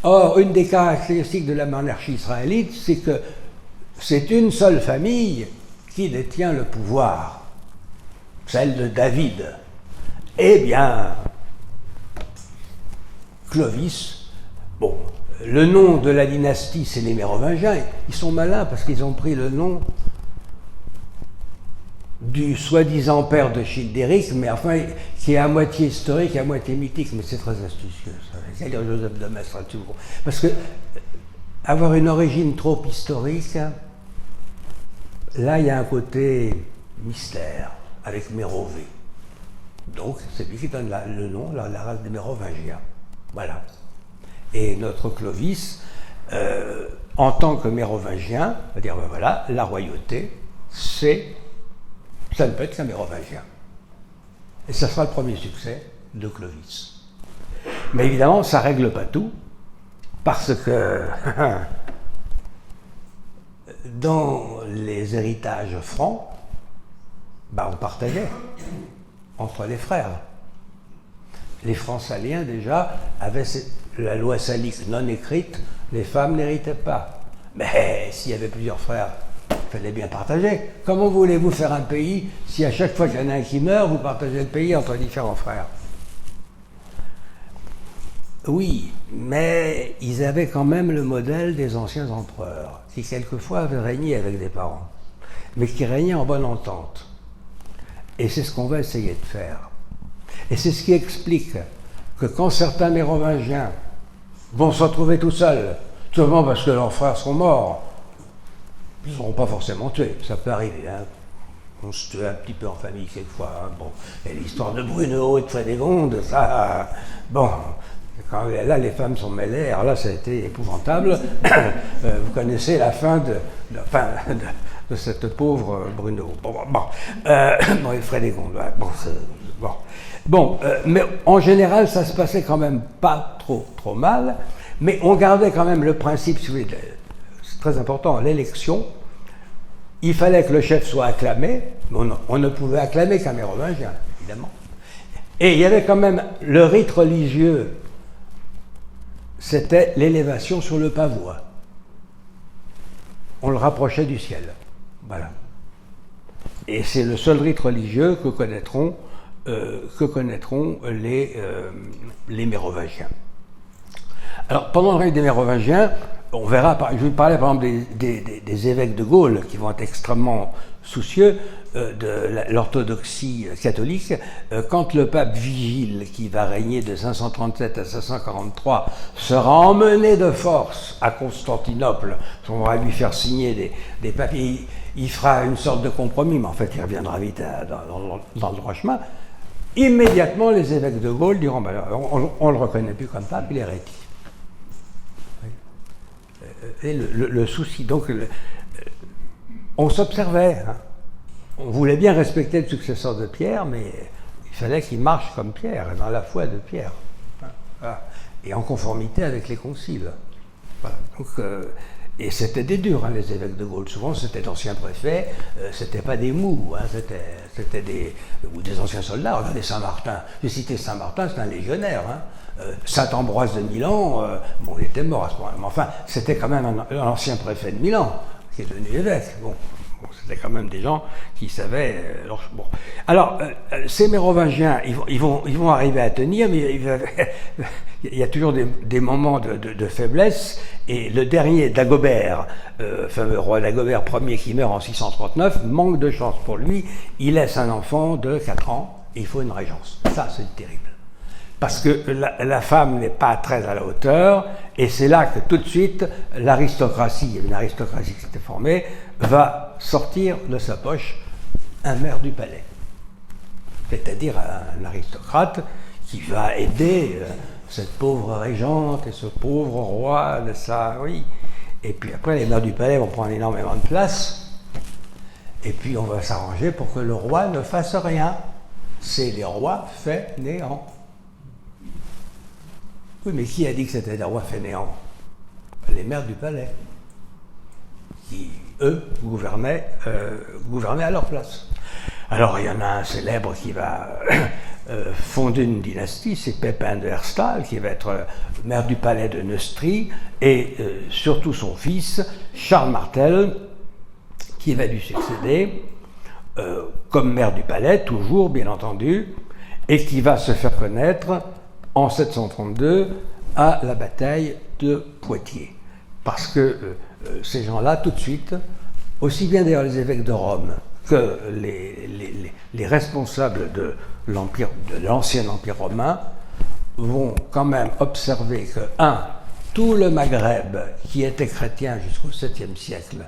Or, une des caractéristiques de la monarchie israélite, c'est que c'est une seule famille qui détient le pouvoir, celle de David. Eh bien, Clovis, bon, le nom de la dynastie, c'est les Mérovingiens. Ils sont malins parce qu'ils ont pris le nom du soi-disant père de Childéric, mais enfin, qui est à moitié historique et à moitié mythique, mais c'est très astucieux, ça. C'est Joseph de Maistre, parce que avoir une origine trop historique, là, il y a un côté mystère, avec Mérové. Donc, c'est lui qui donne le nom, la race des Mérovingiens. Voilà. Et notre Clovis, en tant que Mérovingien, va dire, ben voilà, la royauté, ça ne peut être qu'un Mérovingien. Et ça sera le premier succès de Clovis. Mais évidemment, ça ne règle pas tout, parce que dans les héritages francs, ben on partageait entre les frères. Les francs saliens, déjà, avaient la loi salique non écrite, les femmes n'héritaient pas. Mais s'il y avait plusieurs frères, il fallait bien partager. Comment voulez-vous faire un pays si à chaque fois qu'il y en a un qui meurt, vous partagez le pays entre différents frères? Oui, mais ils avaient quand même le modèle des anciens empereurs, qui quelquefois avaient régné avec des parents, mais qui régnaient en bonne entente. Et c'est ce qu'on va essayer de faire. Et c'est ce qui explique que quand certains Mérovingiens vont se retrouver tout seuls, tout simplement parce que leurs frères sont morts, ils ne seront pas forcément tués, ça peut arriver. Hein. On se tue un petit peu en famille quelquefois. Hein. Bon. Et l'histoire de Bruno et de Frédégonde, ça, bon, quand là les femmes sont mêlées, alors là ça a été épouvantable. Vous connaissez la fin de cette pauvre Bruno. Bon, et Frédégonde, bon. Mais en général, ça se passait quand même pas trop mal, mais on gardait quand même le principe, si vous voulez, c'est très important, l'élection. Il fallait que le chef soit acclamé, mais on ne pouvait acclamer qu'un Mérovingien, évidemment. Et il y avait quand même le rite religieux, c'était l'élévation sur le pavois. On le rapprochait du ciel. Voilà. Et c'est le seul rite religieux que connaîtront les Mérovingiens. Alors, pendant le règne des Mérovingiens, on verra, je vais parler par exemple des évêques de Gaulle qui vont être extrêmement soucieux de l'orthodoxie catholique. Quand le pape Vigile, qui va régner de 537 à 543, sera emmené de force à Constantinople, on va lui faire signer des papiers, il fera une sorte de compromis, mais en fait il reviendra vite dans le droit chemin. Immédiatement, les évêques de Gaulle diront ben, on ne le reconnaît plus comme pape, il est hérétique. Et le souci, donc, on s'observait. Hein. On voulait bien respecter le successeur de Pierre, mais il fallait qu'il marche comme Pierre, dans la foi de Pierre. Hein. Voilà. Et en conformité avec les conciles. Voilà. Donc, et c'était des durs, hein, les évêques de Gaulle. Souvent, c'était d'anciens préfets, c'était pas des mous, hein, c'était des anciens soldats. Regardez Saint-Martin. J'ai cité Saint-Martin, c'est un légionnaire. Hein. Saint-Ambroise de Milan, bon, il était mort à ce moment-là, mais enfin, c'était quand même un ancien préfet de Milan, qui est devenu évêque. Bon, Bon, c'était quand même des gens qui savaient. Bon. Alors, ces Mérovingiens, ils vont arriver à tenir, mais il y a toujours des moments de faiblesse. Et le dernier, Dagobert, fameux roi Dagobert Ier qui meurt en 639, manque de chance pour lui. Il laisse un enfant de 4 ans et il faut une régence. Ça, c'est terrible. Parce que la femme n'est pas très à la hauteur, et c'est là que tout de suite, l'aristocratie, une aristocratie qui s'était formée, va sortir de sa poche un maire du palais. C'est-à-dire un aristocrate qui va aider cette pauvre régente et ce pauvre roi de ça, oui. Et puis après, les maires du palais vont prendre énormément de place, et puis on va s'arranger pour que le roi ne fasse rien. C'est les rois fainéants. Oui, mais qui a dit que c'était des rois fainéants? Les maires du palais, qui, eux, gouvernaient à leur place. Alors, il y en a un célèbre qui va fonder une dynastie, c'est Pépin de Herstal, qui va être maire du palais de Neustrie, et surtout son fils, Charles Martel, qui va lui succéder, comme maire du palais, toujours, bien entendu, et qui va se faire connaître en 732 à la bataille de Poitiers. Parce que ces gens-là, tout de suite, aussi bien d'ailleurs les évêques de Rome que les responsables de l'ancien Empire romain, vont quand même observer que, tout le Maghreb, qui était chrétien jusqu'au 7e siècle,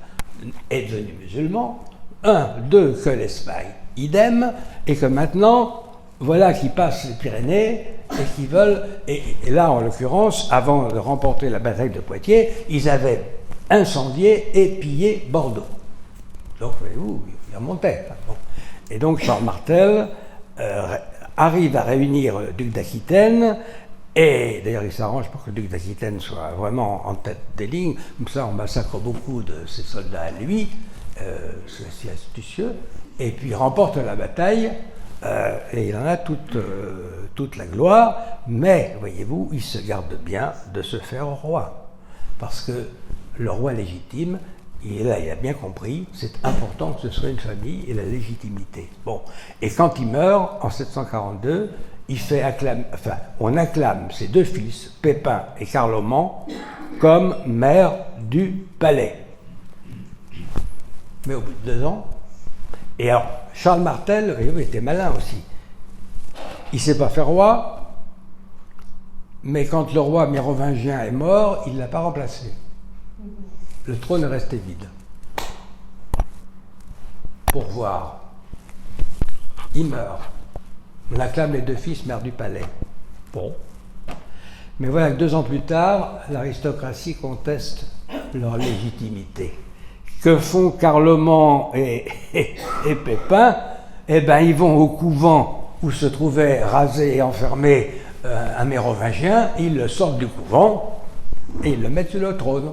est devenu musulman, 2, que l'Espagne, idem, et que maintenant, voilà qu'ils passent les Pyrénées et qui veulent, et là en l'occurrence, avant de remporter la bataille de Poitiers, ils avaient incendié et pillé Bordeaux. Donc, voyez-vous, ils remontaient. Bon. Et donc Charles Martel arrive à réunir le duc d'Aquitaine, et d'ailleurs il s'arrange pour que le duc d'Aquitaine soit vraiment en tête des lignes, comme ça on massacre beaucoup de ses soldats à lui, c'est assez astucieux, et puis il remporte la bataille. Et il en a toute la gloire, mais, voyez-vous, il se garde bien de se faire roi. Parce que le roi légitime, il a bien compris, c'est important que ce soit une famille et la légitimité. Bon, et quand il meurt, en 742, on acclame ses 2 fils, Pépin et Carloman, comme maires du palais. Mais au bout de 2 ans, et alors, Charles Martel, il était malin aussi. Il ne s'est pas fait roi, mais quand le roi mérovingien est mort, il ne l'a pas remplacé. Le trône est resté vide. Pour voir. Il meurt. On acclame les 2 fils maires du palais. Bon. Mais voilà que 2 ans plus tard, l'aristocratie conteste leur légitimité. Que font Carloman et Pépin? Eh bien, ils vont au couvent où se trouvait rasé et enfermé un mérovingien, ils le sortent du couvent et ils le mettent sur le trône.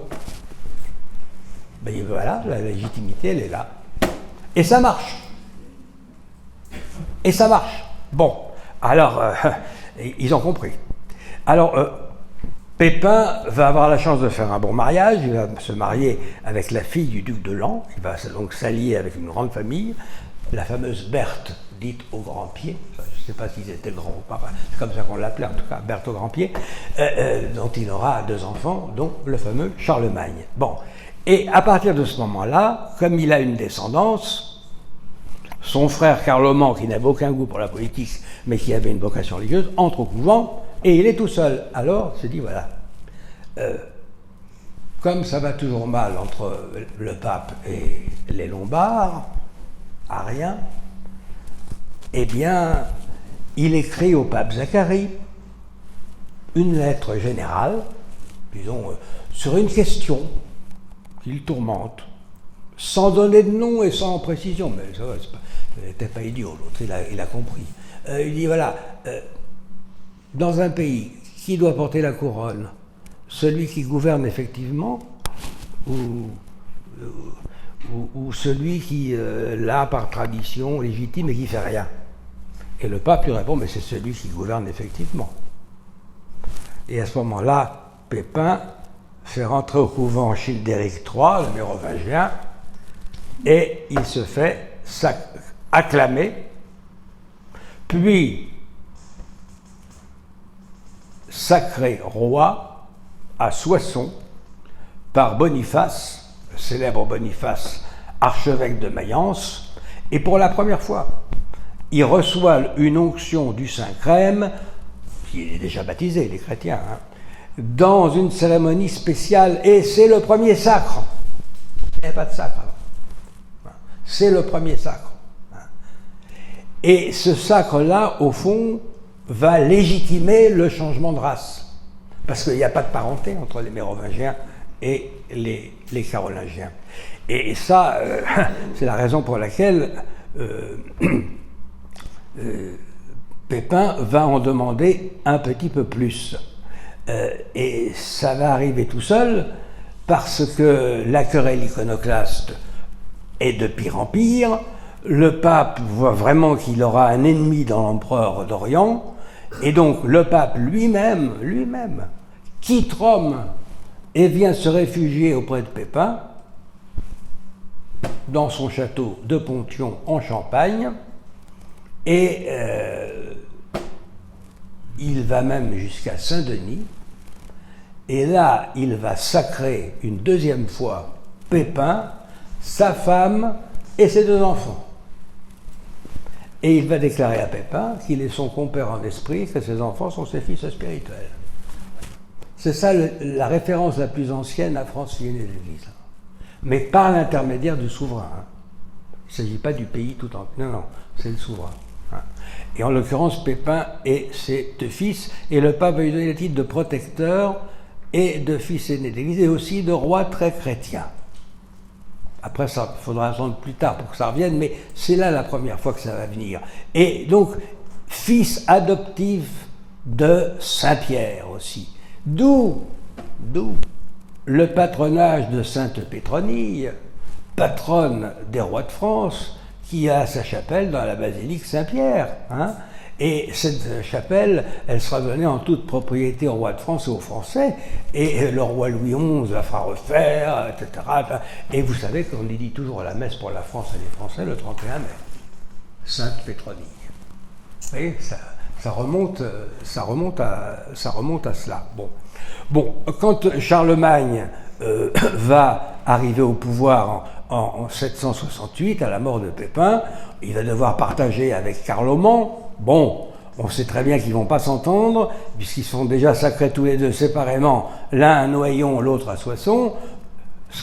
Ben voilà, la légitimité, elle est là. Et ça marche. Et ça marche. Bon, alors, ils ont compris. Alors, Pépin va avoir la chance de faire un bon mariage, il va se marier avec la fille du duc de Laon, il va donc s'allier avec une grande famille, la fameuse Berthe, dite au grand pied, je ne sais pas s'ils étaient grands ou pas, c'est comme ça qu'on l'appelait en tout cas, Berthe au grand pied, dont il aura 2 enfants, dont le fameux Charlemagne. Bon, et à partir de ce moment-là, comme il a une descendance, son frère Carloman, qui n'avait aucun goût pour la politique, mais qui avait une vocation religieuse, entre au couvent, et il est tout seul. Alors, il se dit, voilà, comme ça va toujours mal entre le pape et les Lombards, ariens, eh bien, il écrit au pape Zacharie une lettre générale, disons, sur une question qu'il tourmente, sans donner de nom et sans précision, mais ça va, il n'était pas idiot, l'autre, il a compris. Il dit, voilà, dans un pays, qui doit porter la couronne? Celui qui gouverne effectivement ou celui qui l'a par tradition légitime et qui ne fait rien? Et le pape lui répond, mais c'est celui qui gouverne effectivement. Et à ce moment-là, Pépin fait rentrer au couvent Childéric III, le mérovingien, et il se fait acclamer, puis sacré roi à Soissons par Boniface, le célèbre Boniface, archevêque de Mayence, et pour la première fois, il reçoit une onction du Saint-Crème, qui est déjà baptisé, les chrétiens, hein, dans une cérémonie spéciale, et c'est le premier sacre. Il n'y avait pas de sacre alors. C'est le premier sacre. Et ce sacre-là, au fond, va légitimer le changement de race. Parce qu'il n'y a pas de parenté entre les Mérovingiens et les Carolingiens. Et ça, c'est la raison pour laquelle Pépin va en demander un petit peu plus. Et ça va arriver tout seul parce que la querelle iconoclaste est de pire en pire. Le pape voit vraiment qu'il aura un ennemi dans l'empereur d'Orient, et donc le pape lui-même, quitte Rome et vient se réfugier auprès de Pépin dans son château de Pontion en Champagne, et il va même jusqu'à Saint-Denis, et là il va sacrer une deuxième fois Pépin, sa femme et ses 2 enfants. Et il va déclarer à Pépin qu'il est son compère en esprit, que ses enfants sont ses fils spirituels. C'est ça la référence la plus ancienne à francienne de l'Église. Mais par l'intermédiaire du souverain. Hein. Il ne s'agit pas du pays tout entier. Non, c'est le souverain. Hein. Et en l'occurrence, Pépin et ses 2 fils, et le pape va lui donner le titre de protecteur et de fils aîné de l'Église, et aussi de roi très chrétien. Après, ça faudra attendre plus tard pour que ça revienne, mais c'est là la première fois que ça va venir. Et donc, fils adoptif de Saint-Pierre aussi. D'où le patronage de Sainte Pétronille, patronne des rois de France, qui a sa chapelle dans la basilique Saint-Pierre. Hein. Et cette chapelle, elle sera donnée en toute propriété au roi de France et aux Français, et le roi Louis XI la fera refaire, etc. Et vous savez qu'on y dit toujours la messe pour la France et les Français le 31 mai. Sainte Pétronille. Vous voyez, ça remonte à cela. Bon, quand Charlemagne va arriver au pouvoir en 768, à la mort de Pépin, il va devoir partager avec Carloman. Bon, on sait très bien qu'ils ne vont pas s'entendre, puisqu'ils sont déjà sacrés tous les 2 séparément, l'un à Noyon, l'autre à Soissons.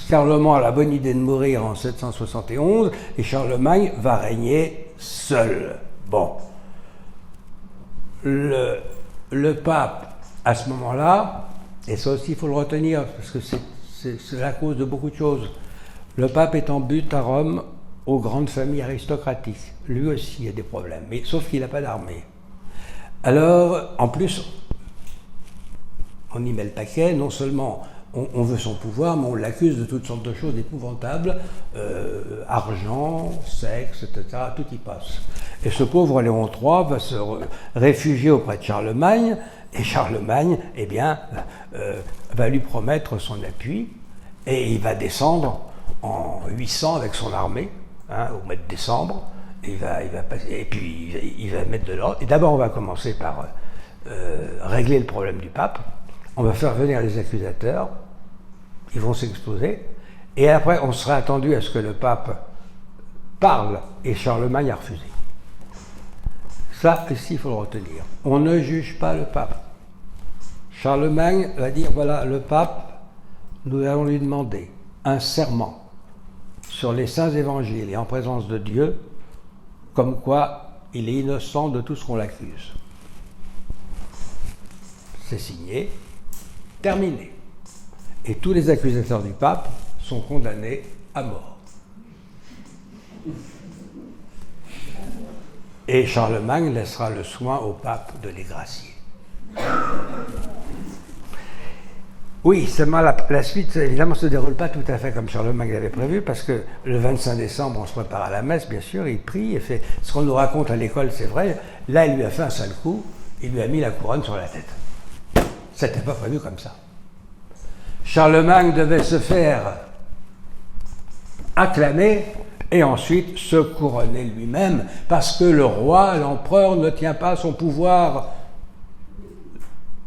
Carloman a la bonne idée de mourir en 771, et Charlemagne va régner seul. Bon. Le pape, à ce moment-là, et ça aussi il faut le retenir, parce que c'est la cause de beaucoup de choses, le pape est en butte à Rome aux grandes familles aristocratiques. Lui aussi a des problèmes, mais sauf qu'il n'a pas d'armée. Alors, en plus, on y met le paquet, non seulement on veut son pouvoir, mais on l'accuse de toutes sortes de choses épouvantables, argent, sexe, etc., tout y passe. Et ce pauvre Léon III va se réfugier auprès de Charlemagne, et Charlemagne, eh bien, va lui promettre son appui, et il va descendre en 800 avec son armée, hein, au mois de décembre, et puis il va mettre de l'ordre. Et d'abord, on va commencer par régler le problème du pape. On va faire venir les accusateurs, ils vont s'exposer, et après, on sera attendu à ce que le pape parle, et Charlemagne a refusé. Ça, ici, il faut le retenir. On ne juge pas le pape. Charlemagne va dire, voilà, le pape, nous allons lui demander un serment sur les saints évangiles et en présence de Dieu, comme quoi il est innocent de tout ce qu'on l'accuse. C'est signé, terminé. Et tous les accusateurs du pape sont condamnés à mort. Et Charlemagne laissera le soin au pape de les gracier. Oui, seulement la suite, évidemment, ne se déroule pas tout à fait comme Charlemagne l'avait prévu, parce que le 25 décembre, on se prépare à la messe, bien sûr, il prie, et fait ce qu'on nous raconte à l'école, c'est vrai. Là, il lui a fait un sale coup, il lui a mis la couronne sur la tête. C'était pas prévu comme ça. Charlemagne devait se faire acclamer et ensuite se couronner lui-même, parce que le roi, l'empereur, ne tient pas son pouvoir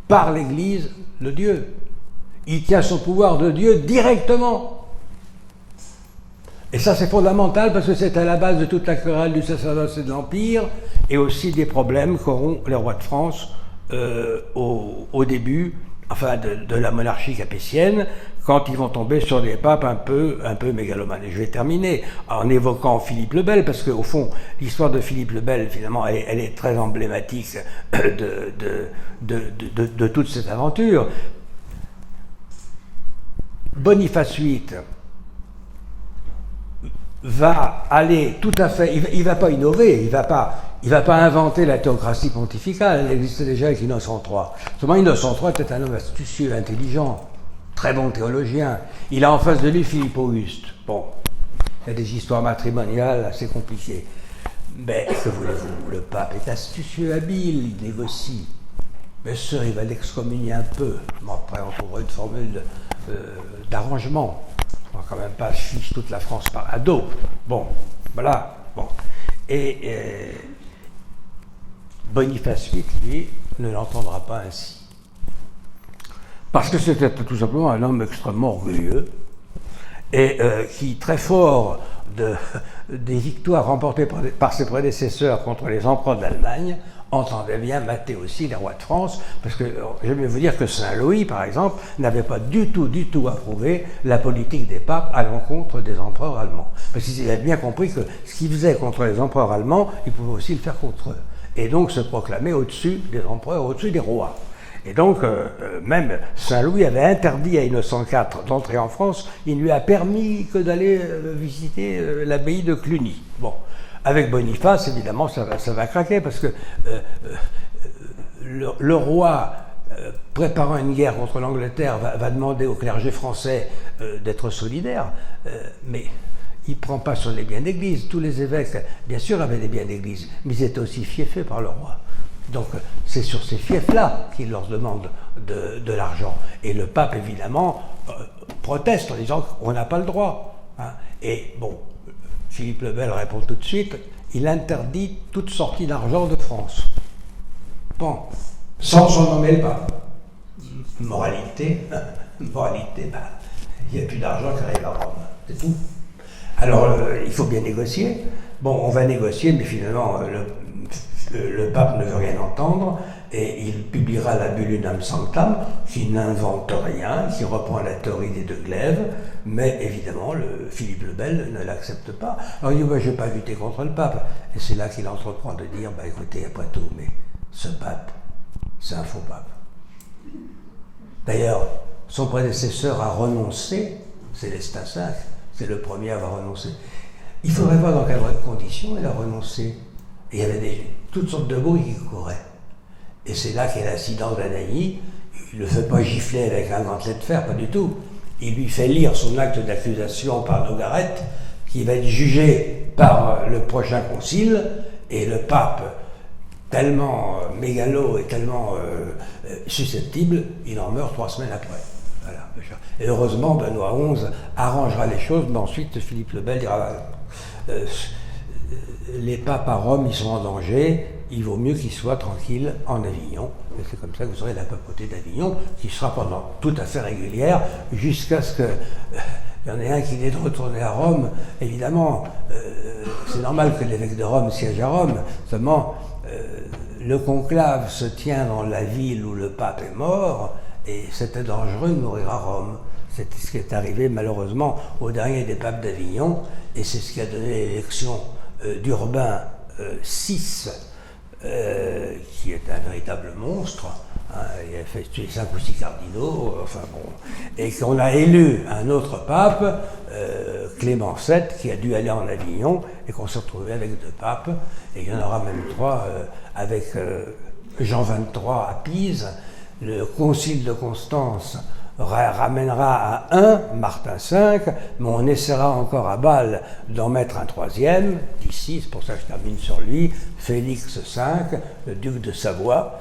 par l'Église de Dieu. Il tient son pouvoir de Dieu directement. Et ça, c'est fondamental parce que c'est à la base de toute la querelle du sacerdoce et de l'Empire et aussi des problèmes qu'auront les rois de France au début, enfin de la monarchie capétienne, quand ils vont tomber sur des papes un peu mégalomanes. Et je vais terminer en évoquant Philippe le Bel, parce qu'au fond, l'histoire de Philippe le Bel, finalement, elle est très emblématique de toute cette aventure. Boniface VIII va aller tout à fait, il va pas innover, il va pas inventer la théocratie pontificale, elle existait déjà avec Innocent III. Seulement Innocent III était un homme astucieux, intelligent, très bon théologien. Il a en face de lui Philippe Auguste. Bon, il y a des histoires matrimoniales assez compliquées. Mais que voulez-vous, le pape est astucieux, habile, il négocie. Bien sûr, il va l'excommunier un peu. Bon, après, on trouvera une formule d'arrangement. On va quand même pas fiche toute la France par ado. Bon, voilà. Bon. Et Boniface VIII, lui, ne l'entendra pas ainsi. Parce que c'était tout simplement un homme extrêmement orgueilleux et qui, très fort des victoires remportées par ses prédécesseurs contre les empereurs d'Allemagne, entendait bien mater aussi les rois de France, parce que je vais vous dire que Saint-Louis, par exemple, n'avait pas du tout approuvé la politique des papes à l'encontre des empereurs allemands. Parce qu'il avait bien compris que ce qu'il faisait contre les empereurs allemands, il pouvait aussi le faire contre eux. Et donc se proclamer au-dessus des empereurs, au-dessus des rois. Et donc, même Saint-Louis avait interdit à Innocent IV d'entrer en France, il ne lui a permis que d'aller visiter l'abbaye de Cluny. Bon. Avec Boniface, évidemment, ça va craquer, parce que le roi, préparant une guerre contre l'Angleterre, va demander au clergé français d'être solidaire, mais il ne prend pas sur les biens d'église. Tous les évêques, bien sûr, avaient des biens d'église, mais ils étaient aussi fiefés par le roi. Donc, c'est sur ces fiefs-là qu'il leur demande de l'argent. Et le pape, évidemment, proteste en disant qu'on n'a pas le droit. Hein. Et bon, Philippe le Bel répond tout de suite, il interdit toute sortie d'argent de France. Bon, sans nommer le pape. Moralité, il n'y a plus d'argent qui arrive à Rome, c'est tout. Alors, il faut bien négocier. Bon, on va négocier, mais finalement, le pape ne veut rien entendre, et il publiera la Bulle Unam Sanctam, qui n'invente rien, qui reprend la théorie des deux glaives, mais évidemment, Philippe le Bel ne l'accepte pas. Alors il dit, je ne vais pas lutter contre le pape. Et c'est là qu'il entreprend de dire, écoutez, après tout, mais ce pape, c'est un faux pape. D'ailleurs, son prédécesseur a renoncé, Célestin V, c'est le premier à avoir renoncé. Il faudrait voir dans quelles conditions il a renoncé. Et il y avait toutes sortes de bruits qui couraient. Et c'est là qu'est l'incident d'Anagni. Il ne le fait pas gifler avec un gantelet de fer, pas du tout. Il lui fait lire son acte d'accusation par Nogaret, qui va être jugé par le prochain concile, et le pape, tellement mégalo et tellement susceptible, il en meurt 3 semaines après. Voilà. Et heureusement, Benoît XI arrangera les choses, mais ensuite Philippe le Bel dira les papes à Rome, ils sont en danger, il vaut mieux qu'ils soient tranquilles en Avignon. Et c'est comme ça que vous aurez la papauté d'Avignon, qui sera pendant tout à fait régulière, jusqu'à ce que il y en ait un qui ait de retourner à Rome. Évidemment, c'est normal que l'évêque de Rome siège à Rome, seulement le conclave se tient dans la ville où le pape est mort, et c'était dangereux de mourir à Rome. C'est ce qui est arrivé malheureusement au dernier des papes d'Avignon, et c'est ce qui a donné l'élection d'Urbain VI, qui est un véritable monstre. Hein, il a fait tuer 5 ou 6 cardinaux, enfin bon, et qu'on a élu un autre pape, Clément VII, qui a dû aller en Avignon, et qu'on s'est retrouvé avec 2 papes, et il y en aura même 3 avec Jean XXIII à Pise. Le concile de Constance ramènera à 1 Martin V, mais on essaiera encore à Bâle d'en mettre un 3e, d'ici, c'est pour ça que je termine sur lui, Félix V, le duc de Savoie,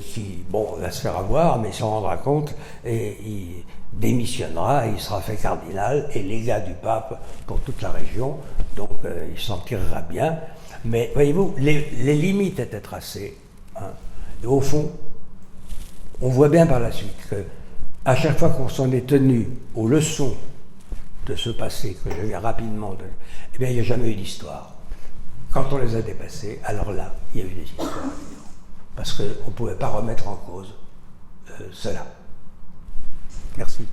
qui, bon, va se faire avoir, mais il s'en rendra compte, et démissionnera et il sera fait cardinal et légat du pape pour toute la région, donc il s'en tirera bien. Mais voyez-vous, les limites étaient tracées. Hein. Et au fond, on voit bien par la suite que à chaque fois qu'on s'en est tenu aux leçons de ce passé que je viens rapidement de... Eh bien, il n'y a jamais eu d'histoire. Quand on les a dépassés, alors là, il y a eu des histoires. Parce qu'on ne pouvait pas remettre en cause cela. Merci.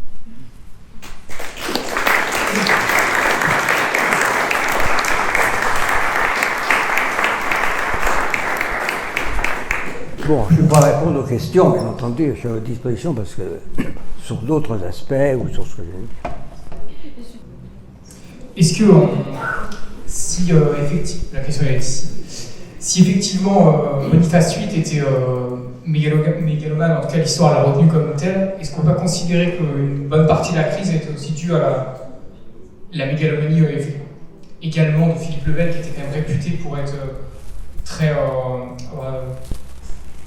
Bon, je ne vais pas répondre aux questions, bien entendu, je suis à votre disposition parce que sur d'autres aspects ou sur ce que j'ai dit.
Est-ce que, si effectivement, la question est si effectivement Boniface VIII était mégalomane, en tout cas l'histoire l'a retenu comme tel, est-ce qu'on peut considérer qu'une bonne partie de la crise était aussi due à la mégalomanie également de Philippe le Bel, qui était quand même réputé pour être très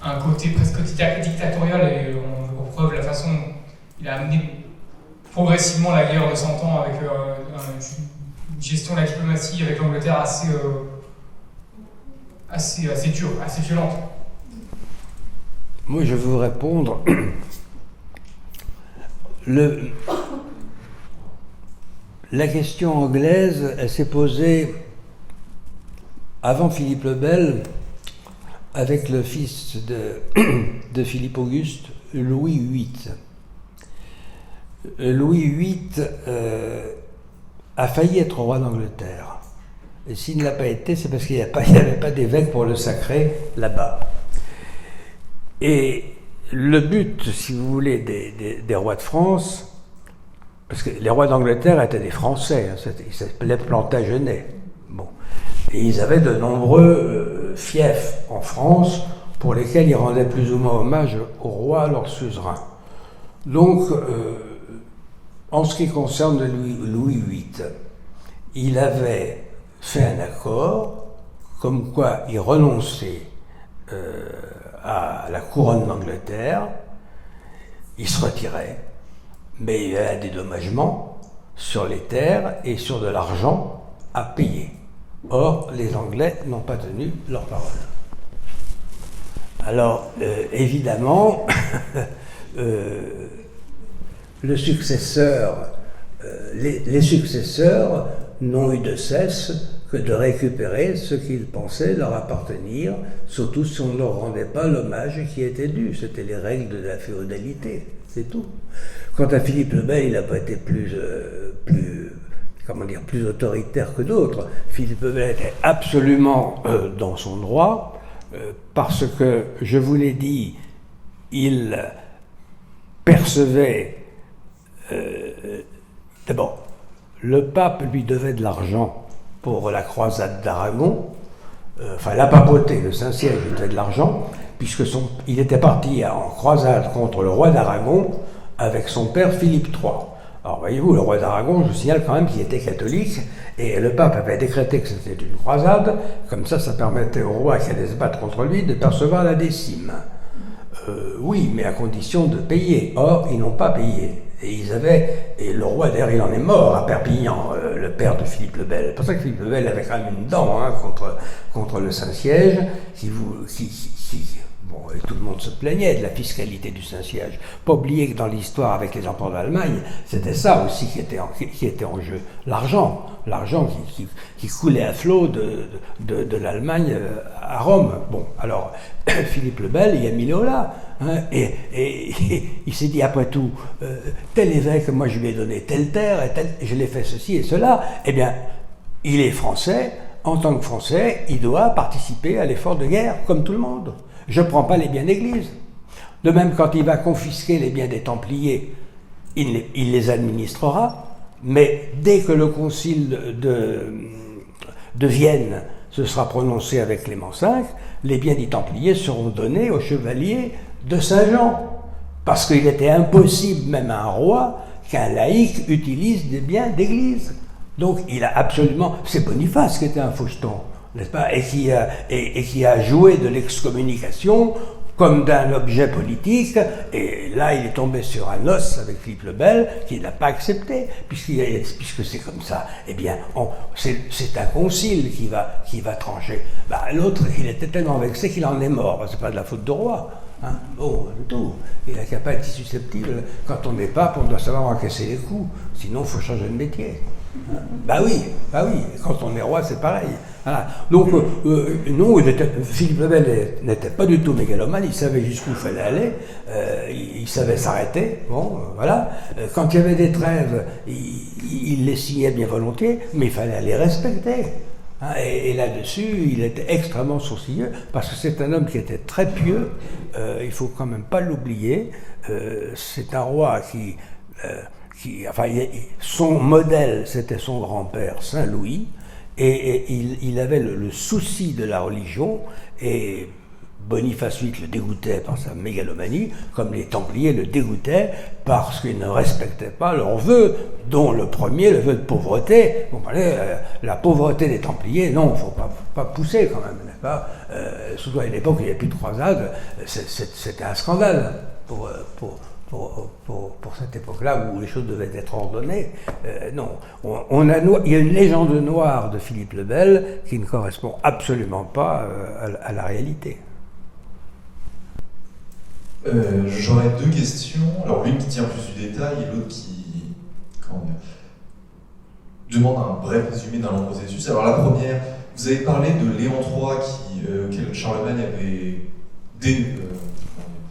un côté presque dictatorial, et on preuve la façon dont il a amené progressivement la guerre de 100 ans avec une gestion de la diplomatie avec l'Angleterre assez dure, assez violente.
Moi, je veux vous répondre. La question anglaise, elle s'est posée avant Philippe le Bel, avec le fils de Philippe Auguste, Louis VIII. Louis VIII a failli être roi d'Angleterre. Et s'il ne l'a pas été, c'est parce qu'il n'y avait pas d'évêque pour le sacrer là-bas. Et le but, si vous voulez, des rois de France, parce que les rois d'Angleterre étaient des Français, hein, ils s'appelaient Plantagenets. Bon. Et ils avaient de nombreux fiefs en France pour lesquels ils rendaient plus ou moins hommage au roi, leur suzerain. Donc, en ce qui concerne Louis VIII, il avait fait un accord comme quoi il renonçait à la couronne d'Angleterre, il se retirait, mais il y avait un dédommagement sur les terres et sur de l'argent à payer. Or, les Anglais n'ont pas tenu leur parole. Alors, évidemment, le successeur, les successeurs n'ont eu de cesse que de récupérer ce qu'ils pensaient leur appartenir, surtout si on ne leur rendait pas l'hommage qui était dû. C'était les règles de la féodalité, c'est tout. Quant à Philippe le Bel, il n'a pas été plus autoritaire que d'autres. Philippe le Bel était absolument dans son droit, parce que, je vous l'ai dit, il percevait... D'abord, le pape lui devait de l'argent pour la croisade d'Aragon, la papauté, le Saint-Siège lui devait de l'argent, puisque il était parti en croisade contre le roi d'Aragon avec son père Philippe III. Alors voyez-vous, le roi d'Aragon, je vous signale quand même qu'il était catholique, et le pape avait décrété que c'était une croisade, comme ça permettait au roi qui allait se battre contre lui de percevoir la décime. Oui, mais à condition de payer. Or, ils n'ont pas payé. Et le roi, d'ailleurs, il en est mort à Perpignan, le père de Philippe le Bel. C'est pour ça que Philippe le Bel avait quand même une dent contre le Saint-Siège, bon, et tout le monde se plaignait de la fiscalité du Saint-Siège. Pas oublier que dans l'histoire avec les empereurs d'Allemagne, c'était ça aussi qui était en jeu. L'argent qui coulait à flot de l'Allemagne à Rome. Bon, alors, Philippe le Bel, il a mis le holà. Hein, et il s'est dit, après tout, tel évêque, moi je lui ai donné telle terre, je l'ai fait ceci et cela. Eh bien, il est français. En tant que Français, il doit participer à l'effort de guerre, comme tout le monde. Je ne prends pas les biens d'église. De même, quand il va confisquer les biens des Templiers, il les administrera, mais dès que le concile de Vienne se sera prononcé avec Clément V, les biens des Templiers seront donnés aux chevaliers de Saint-Jean. Parce qu'il était impossible, même à un roi, qu'un laïc utilise des biens d'église. Donc il a absolument... C'est Boniface qui était un faucheton, n'est-ce pas, et qui a joué de l'excommunication comme d'un objet politique, et là il est tombé sur un os avec Philippe le Bel, qui n'a pas accepté, puisque c'est comme ça, eh bien, c'est un concile qui va trancher. L'autre, il était tellement vexé qu'il en est mort, c'est pas de la faute du roi. Hein, bon, du tout. Il n'a pas été susceptible. Quand on n'est pape, on doit savoir encaisser les coups. Sinon, il faut changer de métier. Bah oui. Quand on est roi, c'est pareil. Voilà. Donc, non, Philippe le Bel n'était pas du tout mégalomane. Il savait jusqu'où il fallait aller. Il savait s'arrêter. Bon, voilà. Quand il y avait des trêves, il les signait bien volontiers, mais il fallait les respecter. Et là-dessus, il était extrêmement sourcilleux, parce que c'est un homme qui était très pieux, il ne faut quand même pas l'oublier. C'est un roi son modèle, c'était son grand-père, Saint Louis, et il avait le souci de la religion, et Boniface VIII le dégoûtait par sa mégalomanie, comme les Templiers le dégoûtaient parce qu'ils ne respectaient pas leurs vœux, dont le premier, le vœu de pauvreté. Bon, la pauvreté des Templiers, non, il ne faut pas pousser quand même, n'est-ce pas surtout à l'époque où il n'y avait plus de croisade, c'était un scandale pour cette époque-là où les choses devaient être ordonnées. Non, il y a une légende noire de Philippe le Bel qui ne correspond absolument pas à la réalité.
J'aurais deux questions. Alors l'une qui tient plus du détail et l'autre qui demande un bref résumé d'un long processus. Alors la première, vous avez parlé de Léon III auquel Charlemagne avait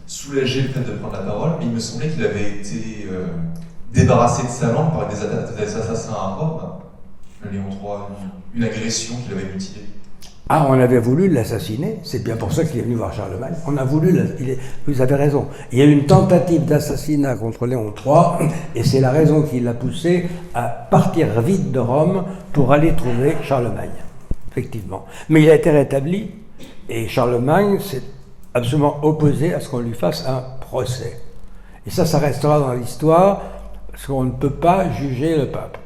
soulagé le fait de prendre la parole, mais il me semblait qu'il avait été débarrassé de sa langue par des assassins à Rome. Léon III, une agression qu'il avait mutilée.
On avait voulu l'assassiner, c'est bien pour ça qu'il est venu voir Charlemagne. On a voulu, vous avez raison. Il y a eu une tentative d'assassinat contre Léon III, et c'est la raison qui l'a poussé à partir vite de Rome pour aller trouver Charlemagne, effectivement. Mais il a été rétabli, et Charlemagne s'est absolument opposé à ce qu'on lui fasse un procès. Et ça restera dans l'histoire, parce qu'on ne peut pas juger le pape.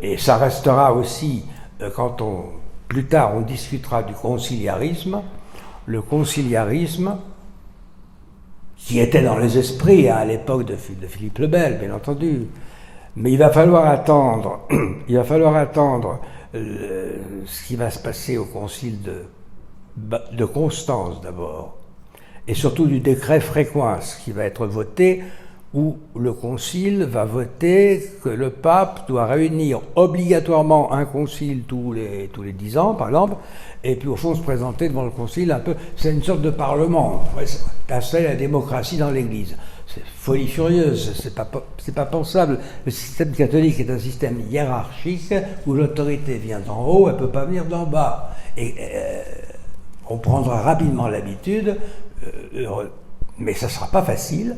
Et ça restera aussi... Quand plus tard on discutera du conciliarisme, le conciliarisme qui était dans les esprits à l'époque de Philippe le Bel, bien entendu, mais il va falloir attendre ce qui va se passer au concile de Constance d'abord, et surtout du décret Fréquence qui va être voté, où le concile va voter que le pape doit réunir obligatoirement un concile tous les 10 ans, par exemple, et puis au fond se présenter devant le concile un peu. C'est une sorte de parlement. C'est la démocratie dans l'Église. C'est folie furieuse, c'est pas pensable. Le système catholique est un système hiérarchique où l'autorité vient d'en haut, elle ne peut pas venir d'en bas. Et on prendra rapidement l'habitude, mais ça ne sera pas facile,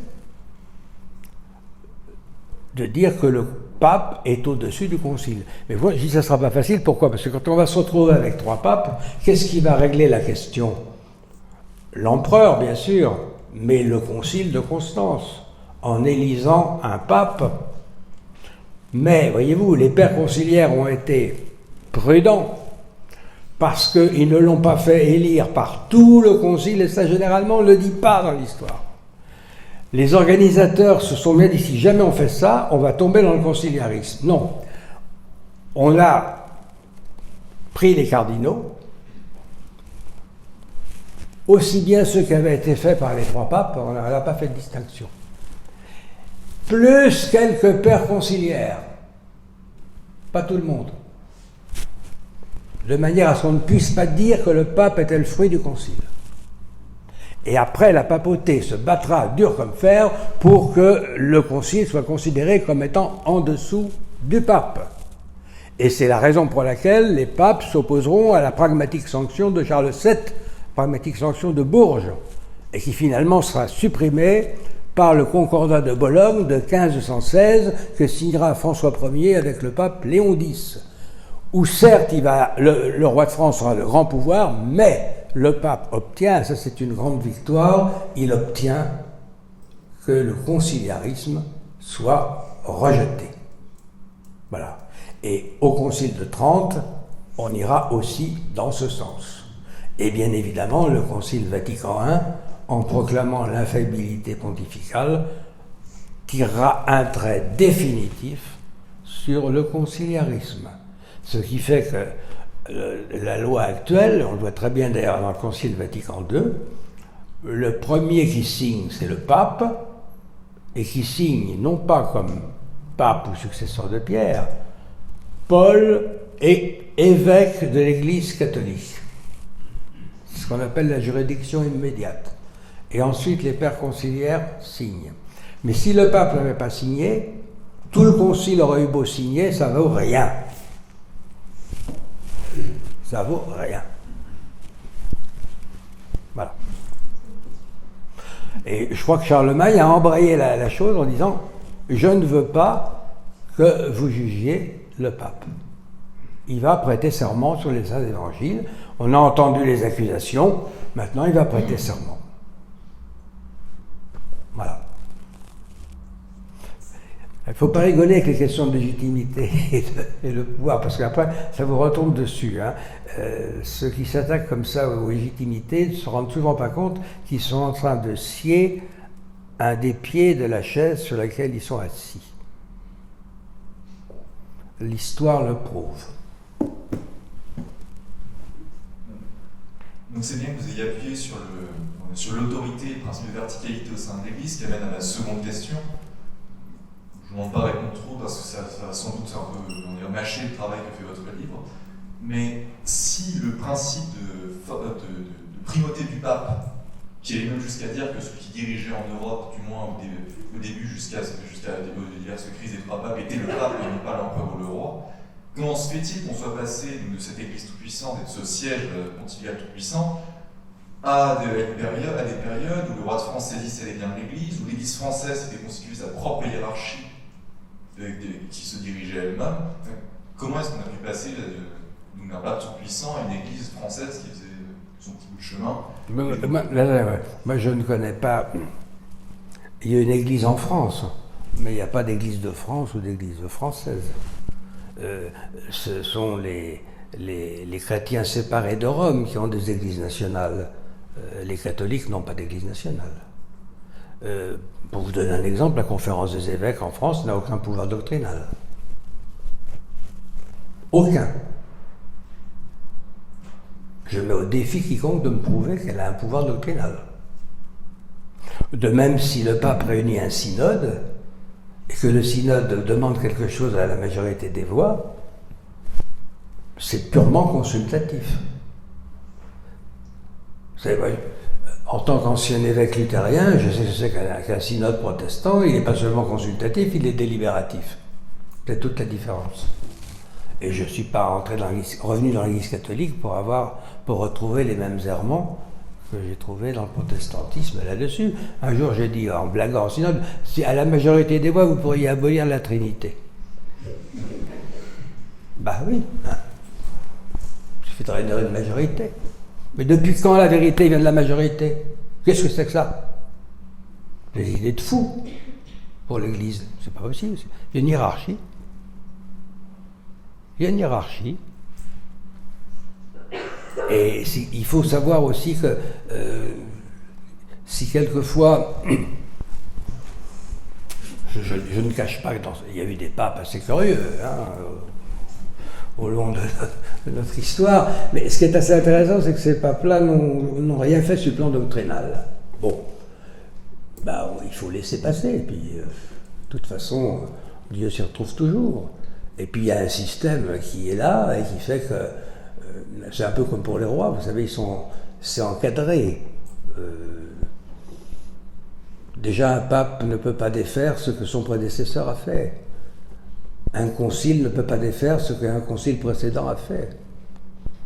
de dire que le pape est au-dessus du concile. Mais moi, je dis que ça ne sera pas facile. Pourquoi ? Parce que quand on va se retrouver avec 3 papes, qu'est-ce qui va régler la question ? L'empereur, bien sûr, mais le concile de Constance, en élisant un pape. Mais, voyez-vous, les pères conciliaires ont été prudents, parce qu'ils ne l'ont pas fait élire par tout le concile, et ça, généralement, on ne le dit pas dans l'histoire. Les organisateurs se sont bien dit, si jamais on fait ça, on va tomber dans le conciliarisme. Non. On a pris les cardinaux, aussi bien ceux qui avaient été faits par les 3 papes, on n'a pas fait de distinction. Plus quelques pères conciliaires. Pas tout le monde. De manière à ce qu'on ne puisse pas dire que le pape était le fruit du concile. Et après, la papauté se battra dur comme fer pour que le concile soit considéré comme étant en dessous du pape. Et c'est la raison pour laquelle les papes s'opposeront à la pragmatique sanction de Charles VII, pragmatique sanction de Bourges, et qui finalement sera supprimée par le concordat de Bologne de 1516 que signera François Ier avec le pape Léon X, où certes le roi de France aura le grand pouvoir, mais le pape obtient, ça c'est une grande victoire, il obtient que le conciliarisme soit rejeté. Voilà. Et au concile de Trente, on ira aussi dans ce sens. Et bien évidemment, le Concile Vatican I, en proclamant l'infaillibilité pontificale, tirera un trait définitif sur le conciliarisme. Ce qui fait que la loi actuelle, on le voit très bien d'ailleurs dans le Concile Vatican II, le premier qui signe, c'est le pape, et qui signe non pas comme pape ou successeur de Pierre, Paul est évêque de l'Église catholique. C'est ce qu'on appelle la juridiction immédiate. Et ensuite, les pères conciliaires signent. Mais si le pape n'avait pas signé, tout le concile aurait eu beau signer, ça vaut rien. Ça vaut rien. Voilà. Et je crois que Charlemagne a embrayé la chose en disant « Je ne veux pas que vous jugiez le pape. » Il va prêter serment sur les saints évangiles. On a entendu les accusations, maintenant il va prêter serment. Voilà. Il ne faut pas rigoler avec les questions de légitimité et de pouvoir, parce qu'après, ça vous retombe dessus. Hein. Ceux qui s'attaquent comme ça aux légitimités ne se rendent souvent pas compte qu'ils sont en train de scier un des pieds de la chaise sur laquelle ils sont assis. L'histoire le prouve.
Donc c'est bien que vous ayez appuyé sur l'autorité et le principe de verticalité au sein de l'Église, qui amène à ma seconde question. Je ne demande pas à répondre trop parce que ça va sans doute un peu mâcher le travail que fait votre livre. Mais si le principe de primauté du pape, qui allait même jusqu'à dire que celui qui dirigeait en Europe, du moins au début jusqu'à diverses crises des trois papes, était le pape et non pas l'empereur ou le roi, comment se fait-il qu'on soit passé de cette Église toute-puissante et de ce siège pontifical tout-puissant à des périodes où le roi de France saisissait les biens de l'Église, où l'Église française s'était constituée sa propre hiérarchie qui se dirigeait elle-même? Comment est-ce qu'on a pu passer d'un pape tout-puissant à une Église française qui faisait son petit bout de chemin?
Moi, je ne connais pas. Il y a une Église en France, mais il n'y a pas d'Église de France ou d'Église française. Ce sont les chrétiens séparés de Rome qui ont des églises nationales. Les catholiques n'ont pas d'église nationale. Pour vous donner un exemple, la conférence des évêques en France n'a aucun pouvoir doctrinal. Aucun. Je mets au défi quiconque de me prouver qu'elle a un pouvoir doctrinal. De même, si le pape réunit un synode, et que le synode demande quelque chose à la majorité des voix, c'est purement consultatif. Vous savez, moi, en tant qu'ancien évêque luthérien, je sais ce que c'est qu'un synode protestant, il n'est pas seulement consultatif, il est délibératif. C'est toute la différence. Et je ne suis pas revenu dans l'Église catholique pour retrouver les mêmes errements que j'ai trouvés dans le protestantisme là-dessus. Un jour, j'ai dit, en blaguant en synode, si à la majorité des voix, vous pourriez abolir la Trinité. Bah oui, hein. Il suffirait d'une majorité. Mais depuis quand la vérité vient de la majorité? Qu'est-ce que c'est que ça? Des idées de fou pour l'Église. C'est pas possible. Il y a une hiérarchie. Il y a une hiérarchie. Et il faut savoir aussi que si quelquefois, je ne cache pas qu'il y a eu des papes assez curieux au long de notre histoire, mais ce qui est assez intéressant, c'est que ces papes-là n'ont rien fait sur le plan doctrinal. Bon, il faut laisser passer, et puis de toute façon, Dieu s'y retrouve toujours. Et puis il y a un système qui est là et qui fait que c'est un peu comme pour les rois, vous savez, c'est encadré. Déjà, un pape ne peut pas défaire ce que son prédécesseur a fait. Un concile ne peut pas défaire ce qu'un concile précédent a fait.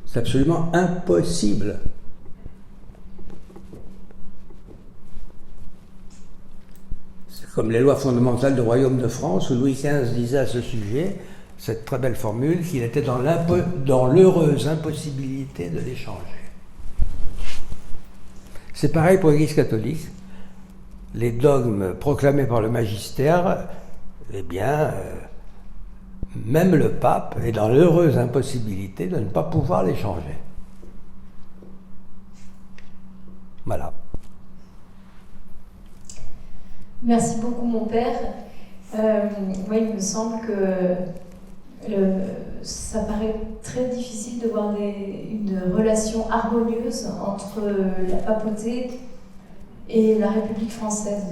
C'est absolument impossible. C'est comme les lois fondamentales du royaume de France, où Louis XV disait à ce sujet, cette très belle formule, qu'il était dans l'heureuse impossibilité de les changer. C'est pareil pour l'Église catholique. Les dogmes proclamés par le magistère, eh bien, même le pape est dans l'heureuse impossibilité de ne pas pouvoir les changer. Voilà.
Merci beaucoup, mon père. Moi, il me semble que ça paraît très difficile de voir une relation harmonieuse entre la papauté et la République française.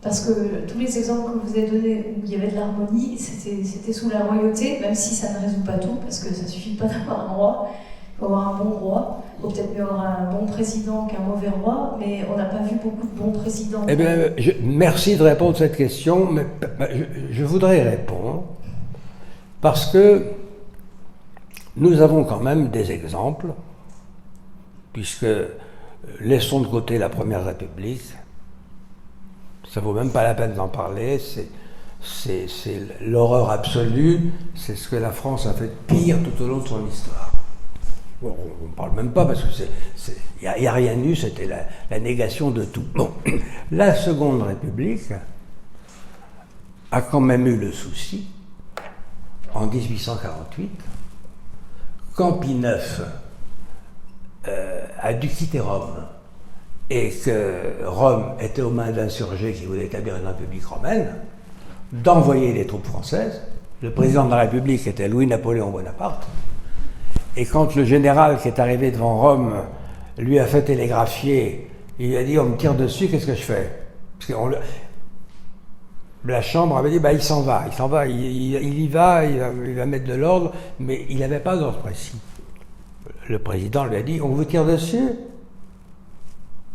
Parce que tous les exemples que vous avez donnés où il y avait de l'harmonie, c'était sous la royauté, même si ça ne résout pas tout, parce que ça ne suffit pas d'avoir un roi. Il faut avoir un bon roi, ou peut-être mieux avoir un bon président qu'un mauvais roi, mais on n'a pas vu beaucoup de bons présidents.
Eh bien, merci de répondre à cette question, mais je voudrais répondre, parce que nous avons quand même des exemples, puisque laissons de côté la Première République, ça vaut même pas la peine d'en parler, c'est l'horreur absolue, c'est ce que la France a fait de pire tout au long de son histoire. Bon, on ne parle même pas parce que il n'y a rien eu, c'était la négation de tout. Bon, la Seconde République a quand même eu le souci, en 1848, quand Pie IX a dû quitter Rome, et que Rome était aux mains d'insurgés qui voulaient établir une république romaine, d'envoyer les troupes françaises. Le président de la République était Louis-Napoléon Bonaparte, et quand le général qui est arrivé devant Rome lui a fait télégraphier, il lui a dit « on me tire dessus, qu'est-ce que je fais ?» Parce que la Chambre avait dit « il s'en va, il va mettre de l'ordre », mais il n'avait pas d'ordre précis. Le président lui a dit « on vous tire dessus ?»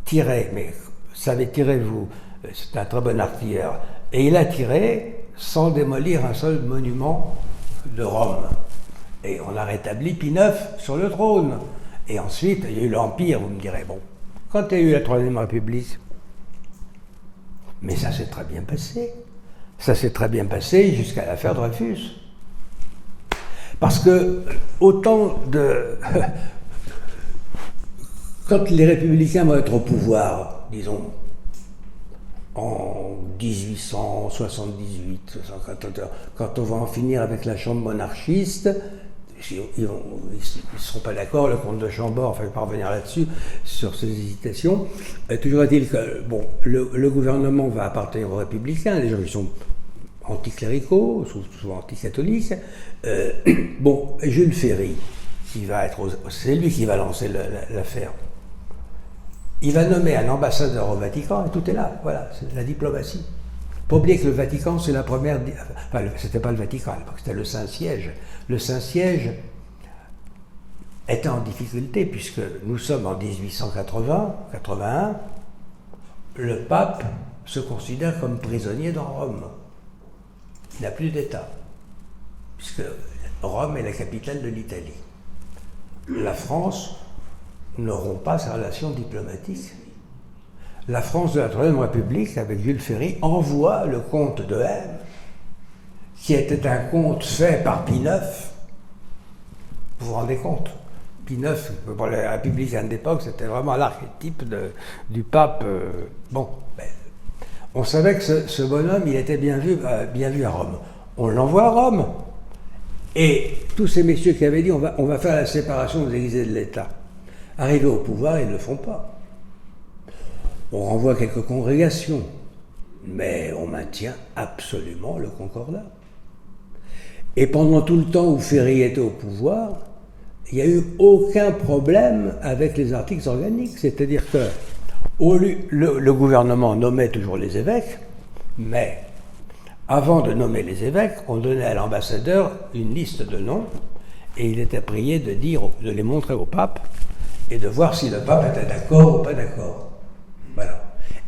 Tirez, mais savez tirer vous, c'est un très bon artilleur. Et il a tiré sans démolir un seul monument de Rome. Et on a rétabli Pie IX sur le trône. Et ensuite, il y a eu l'Empire, vous me direz, bon, quand il y a eu la Troisième République, mais ça s'est très bien passé. Ça s'est très bien passé jusqu'à l'affaire Dreyfus. Parce que autant de... Quand les républicains vont être au pouvoir, disons, en 1878, quand on va en finir avec la Chambre monarchiste, ils ne seront pas d'accord, le comte de Chambord, enfin je ne vais pas revenir là-dessus, sur ces hésitations. Toujours est-il que bon, le gouvernement va appartenir aux républicains, les gens qui sont anticléricaux, souvent anticatholiques. Bon, Jules Ferry, c'est lui qui va lancer l'affaire. Il va nommer un ambassadeur au Vatican et tout est là. Voilà, c'est la diplomatie. Pas oublier que le Vatican, c'est la première. Enfin, c'était pas le Vatican à l'époque, c'était le Saint-Siège. Le Saint-Siège était en difficulté puisque nous sommes en 1881. Le pape se considère comme prisonnier dans Rome. Il n'a plus d'État, puisque Rome est la capitale de l'Italie. La France ne rompt pas sa relation diplomatique. La France de la Troisième République, avec Jules Ferry, envoie le comte de M, qui était un comte fait par Pie IX. Vous vous rendez compte? Pie IX, pour les républicains d'époque, c'était vraiment l'archétype du pape. On savait que ce bonhomme, il était bien vu à Rome. On l'envoie à Rome. Et tous ces messieurs qui avaient dit on va faire la séparation des églises et de l'État. Arrivés au pouvoir, ils ne le font pas. On renvoie quelques congrégations, mais on maintient absolument le concordat. Et pendant tout le temps où Ferry était au pouvoir, il n'y a eu aucun problème avec les articles organiques. C'est-à-dire que le gouvernement nommait toujours les évêques, mais avant de nommer les évêques, on donnait à l'ambassadeur une liste de noms, et il était prié de les montrer au pape, et de voir si le pape était d'accord ou pas d'accord. Voilà.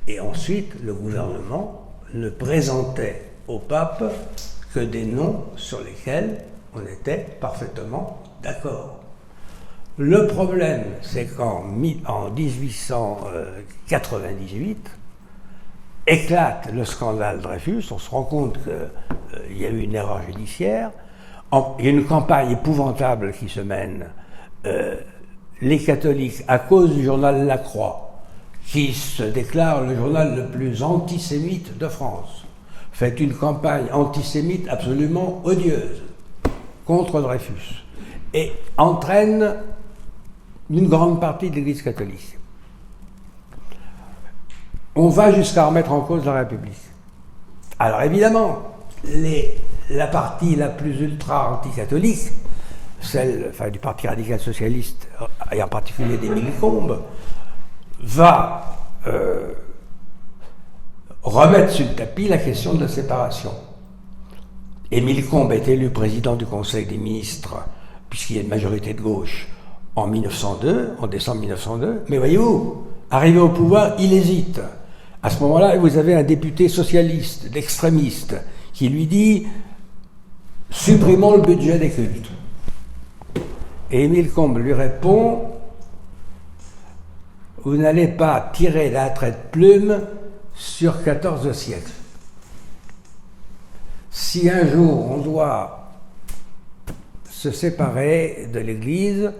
Et ensuite, le gouvernement ne présentait au pape que des noms sur lesquels on était parfaitement d'accord. Le problème, c'est qu'en 1898, éclate le scandale Dreyfus, on se rend compte qu'il y a eu une erreur judiciaire, il y a une campagne épouvantable qui se mène. Les catholiques, à cause du journal La Croix, qui se déclare le journal le plus antisémite de France, fait une campagne antisémite absolument odieuse contre Dreyfus et entraîne une grande partie de l'Église catholique. on va jusqu'à remettre en cause la République. Alors évidemment, la partie la plus ultra anticatholique, celle du Parti radical socialiste, et en particulier d'Émile Combes, va remettre sur le tapis la question de la séparation. Émile Combes est élu président du Conseil des ministres, puisqu'il y a une majorité de gauche, en 1902, en décembre 1902, mais voyez-vous, arrivé au pouvoir, il hésite. À ce moment-là, vous avez un député socialiste, d'extrémiste, qui lui dit « supprimons le budget des cultes ». Et Émile Combes lui répond « vous n'allez pas tirer d'un trait de plume sur 14 siècles. Si un jour on doit se séparer de l'Église,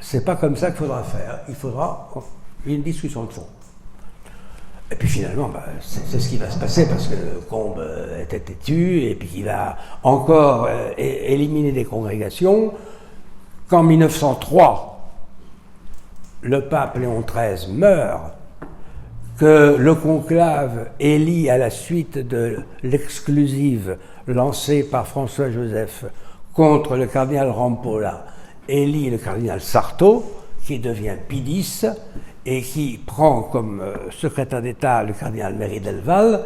c'est pas comme ça qu'il faudra faire. Il faudra une discussion de fond. » Et puis finalement, c'est ce qui va se passer parce que Combes était têtu et puis il va encore éliminer des congrégations. Qu'en 1903, le pape Léon XIII meurt, que le conclave élit à la suite de l'exclusive lancée par François-Joseph contre le cardinal Rampolla, élit le cardinal Sarto, qui devient Pie X, et qui prend comme secrétaire d'État le cardinal Méry Delval.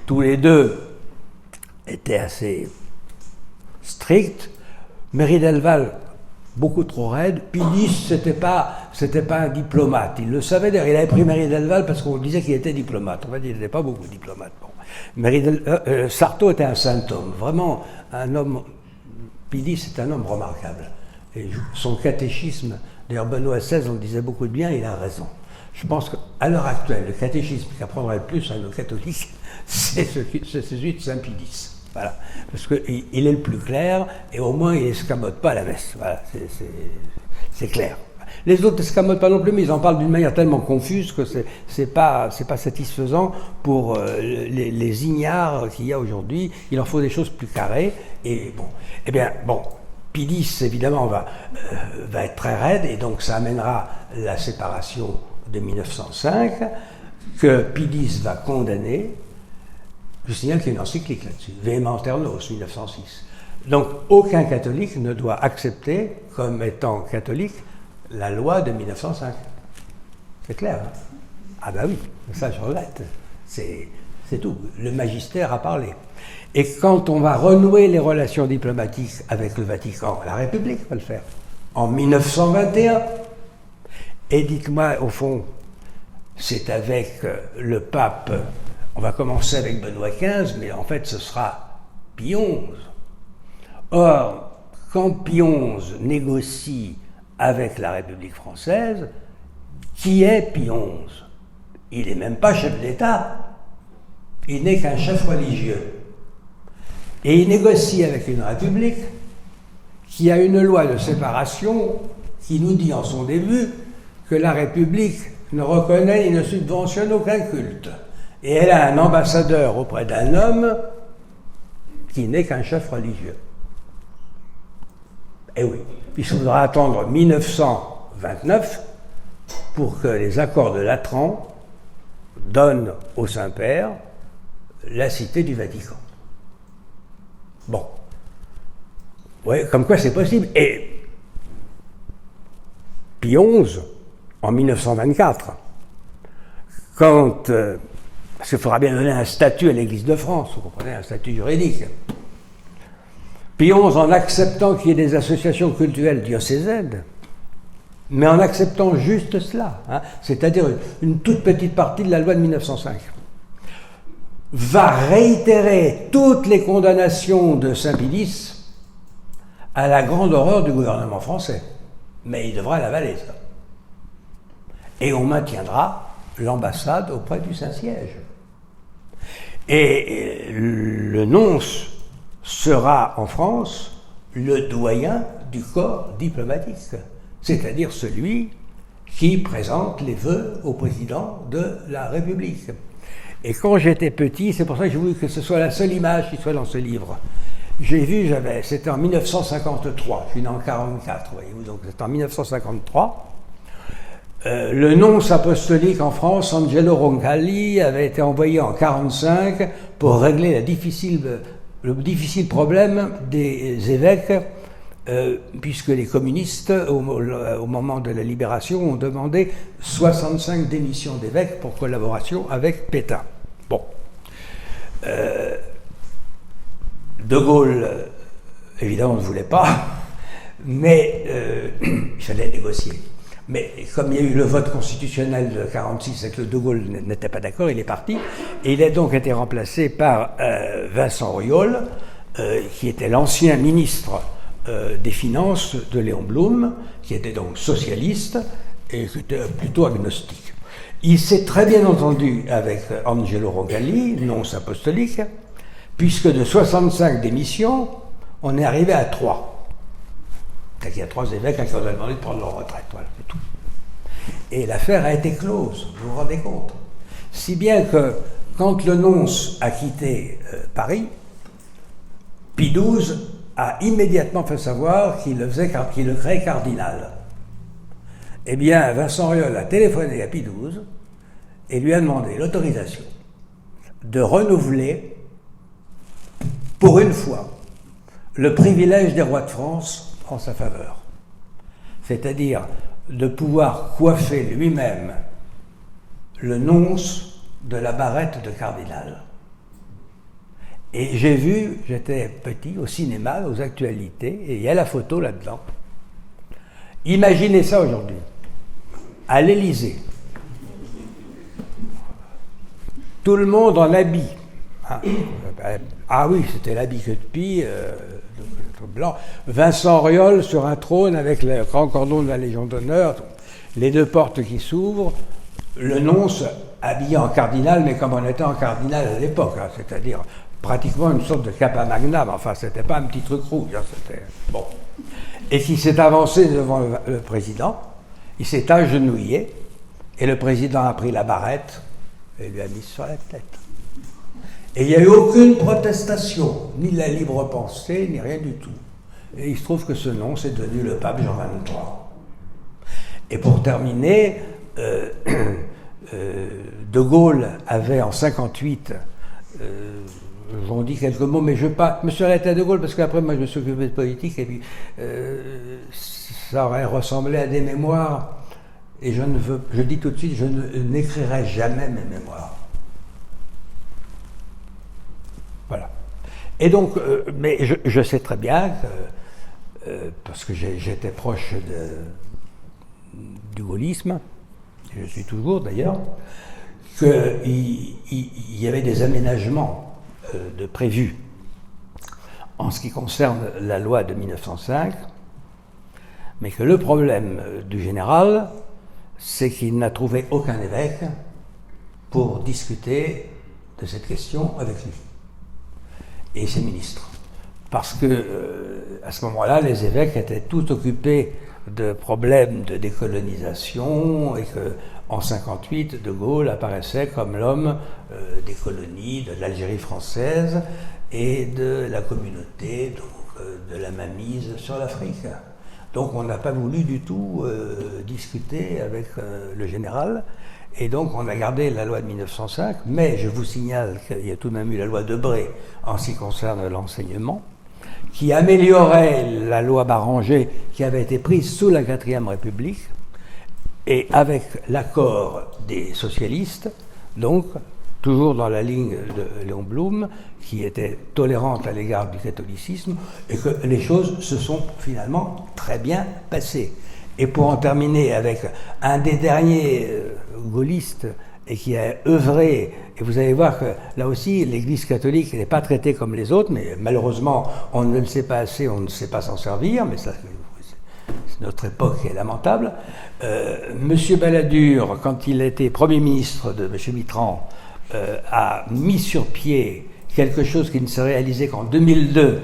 Tous les deux étaient assez stricts. Méry Delval, beaucoup trop raide. Pie X, c'était pas un diplomate. Il le savait d'ailleurs. Il avait pris Méry Delval parce qu'on disait qu'il était diplomate. En fait, il n'était pas beaucoup diplomate. Bon. Sarto était un saint homme. Vraiment, un homme. Pie X, c'est un homme remarquable. Et son catéchisme, d'ailleurs Benoît XVI en disait beaucoup de bien, il a raison. Je pense qu'à l'heure actuelle, le catéchisme qui apprendrait le plus à nos catholiques, c'est celui de Saint Pie X. Voilà. Parce qu'il est le plus clair, et au moins il n'escamote pas la messe. Voilà, c'est clair. Les autres n'escamotent pas non plus, mais ils en parlent d'une manière tellement confuse que c'est pas satisfaisant pour les ignares qu'il y a aujourd'hui. Il en faut des choses plus carrées, et bon. Eh bien, bon. Pie X, évidemment, va être très raide, et donc ça amènera la séparation de 1905, que Pie X va condamner. Je signale qu'il y a une encyclique là-dessus, Vehementer Nos, 1906. Donc, aucun catholique ne doit accepter, comme étant catholique, la loi de 1905. C'est clair, hein? Ah ben oui, ça je regrette. C'est tout. Le magistère a parlé. Et quand on va renouer les relations diplomatiques avec le Vatican, la République va le faire, en 1921. Et dites-moi, au fond, c'est avec le pape, on va commencer avec Benoît XV, mais en fait ce sera Pie XI. Or, quand Pie XI négocie avec la République française, qui est Pie XI? Il n'est même pas chef d'État, il n'est qu'un chef religieux. Et il négocie avec une république qui a une loi de séparation qui nous dit en son début que la République ne reconnaît et ne subventionne aucun culte. Et elle a un ambassadeur auprès d'un homme qui n'est qu'un chef religieux. Eh oui, il faudra attendre 1929 pour que les accords de Latran donnent au Saint-Père la cité du Vatican. Bon. Oui, comme quoi c'est possible. Et Pie XI, en 1924, quand... parce qu'il faudra bien donner un statut à l'Église de France, vous comprenez, un statut juridique. Pie XI, en acceptant qu'il y ait des associations cultuelles diocésaines, mais en acceptant juste cela, hein, c'est-à-dire une toute petite partie de la loi de 1905, va réitérer toutes les condamnations de Saint Pie X à la grande horreur du gouvernement français. Mais il devra l'avaler, ça. Et on maintiendra l'ambassade auprès du Saint-Siège. Et le nonce sera en France le doyen du corps diplomatique, c'est-à-dire celui qui présente les vœux au président de la République. Et quand j'étais petit, c'est pour ça que j'ai voulu que ce soit la seule image qui soit dans ce livre. J'ai vu, c'était en 1953, je suis né en 1944, voyez-vous, donc c'était en 1953. Le nonce apostolique en France, Angelo Roncalli, avait été envoyé en 1945 pour régler le difficile problème des évêques, puisque les communistes, au moment de la libération, ont demandé 65 démissions d'évêques pour collaboration avec Pétain. Bon. De Gaulle, évidemment, ne voulait pas, mais il fallait négocier. Mais comme il y a eu le vote constitutionnel de 1946 et que De Gaulle n'était pas d'accord, il est parti. Et il a donc été remplacé par Vincent Auriol, qui était l'ancien ministre des Finances de Léon Blum, qui était donc socialiste et qui était plutôt agnostique. Il s'est très bien entendu avec Angelo Roncalli, nonce apostolique, puisque de 65 démissions, on est arrivé à 3. Il y a 3 évêques à qui on a demandé de prendre leur retraite, voilà, c'est tout. Et l'affaire a été close, vous vous rendez compte. Si bien que, quand le nonce a quitté Paris, Pie XII a immédiatement fait savoir qu'il le créait cardinal. Eh bien, Vincent Auriol a téléphoné à Pie XII et lui a demandé l'autorisation de renouveler, pour une fois, le privilège des rois de France en sa faveur. C'est-à-dire de pouvoir coiffer lui-même le nonce de la barrette de cardinal. Et j'ai vu, j'étais petit, au cinéma, aux actualités, et il y a la photo là-dedans. Imaginez ça aujourd'hui, à l'Élysée. Tout le monde en habit. Ah oui, c'était l'habit que de Pie, blanc. Vincent Auriol sur un trône avec le grand cordon de la Légion d'honneur, les 2 portes qui s'ouvrent, le nonce habillé en cardinal, mais comme on était en cardinal à l'époque, hein, c'est-à-dire pratiquement une sorte de capa magna, mais enfin c'était pas un petit truc rouge, hein, c'était bon. Et qui s'est avancé devant le président, il s'est agenouillé, et le président a pris la barrette et lui a mis sur la tête. Et il n'y a eu aucune protestation, ni la libre pensée, ni rien du tout. Et il se trouve que ce nonce est devenu le pape Jean XXIII. Et pour terminer, De Gaulle avait en 1958, j'en dis quelques mots, mais je ne veux pas me suis arrêté à De Gaulle parce qu'après moi je me suis occupé de politique et puis ça aurait ressemblé à des mémoires. Et je dis tout de suite, je n'écrirai jamais mes mémoires. Voilà. Et donc, mais je sais très bien que, parce que j'étais proche du gaullisme, je suis toujours d'ailleurs, qu'il y avait des aménagements de prévus en ce qui concerne la loi de 1905, mais que le problème du général, c'est qu'il n'a trouvé aucun évêque pour discuter de cette question avec lui et ses ministres. Parce que à ce moment-là, les évêques étaient tout occupés de problèmes de décolonisation et que en 1958, De Gaulle apparaissait comme l'homme des colonies, de l'Algérie française et de la communauté, donc de la mainmise sur l'Afrique. Donc on n'a pas voulu du tout discuter avec le général. Et donc on a gardé la loi de 1905, mais je vous signale qu'il y a tout de même eu la loi Debré en ce qui concerne l'enseignement, qui améliorait la loi Barranger qui avait été prise sous la 4e République, et avec l'accord des socialistes, donc toujours dans la ligne de Léon Blum, qui était tolérante à l'égard du catholicisme, et que les choses se sont finalement très bien passées. Et pour en terminer avec un des derniers gaullistes et qui a œuvré, et vous allez voir que là aussi l'Église catholique n'est pas traitée comme les autres, mais malheureusement on ne le sait pas assez, on ne sait pas s'en servir, mais ça c'est notre époque qui est lamentable. Monsieur Balladur, quand il était Premier ministre de M. Mitterrand, a mis sur pied quelque chose qui ne s'est réalisé qu'en 2002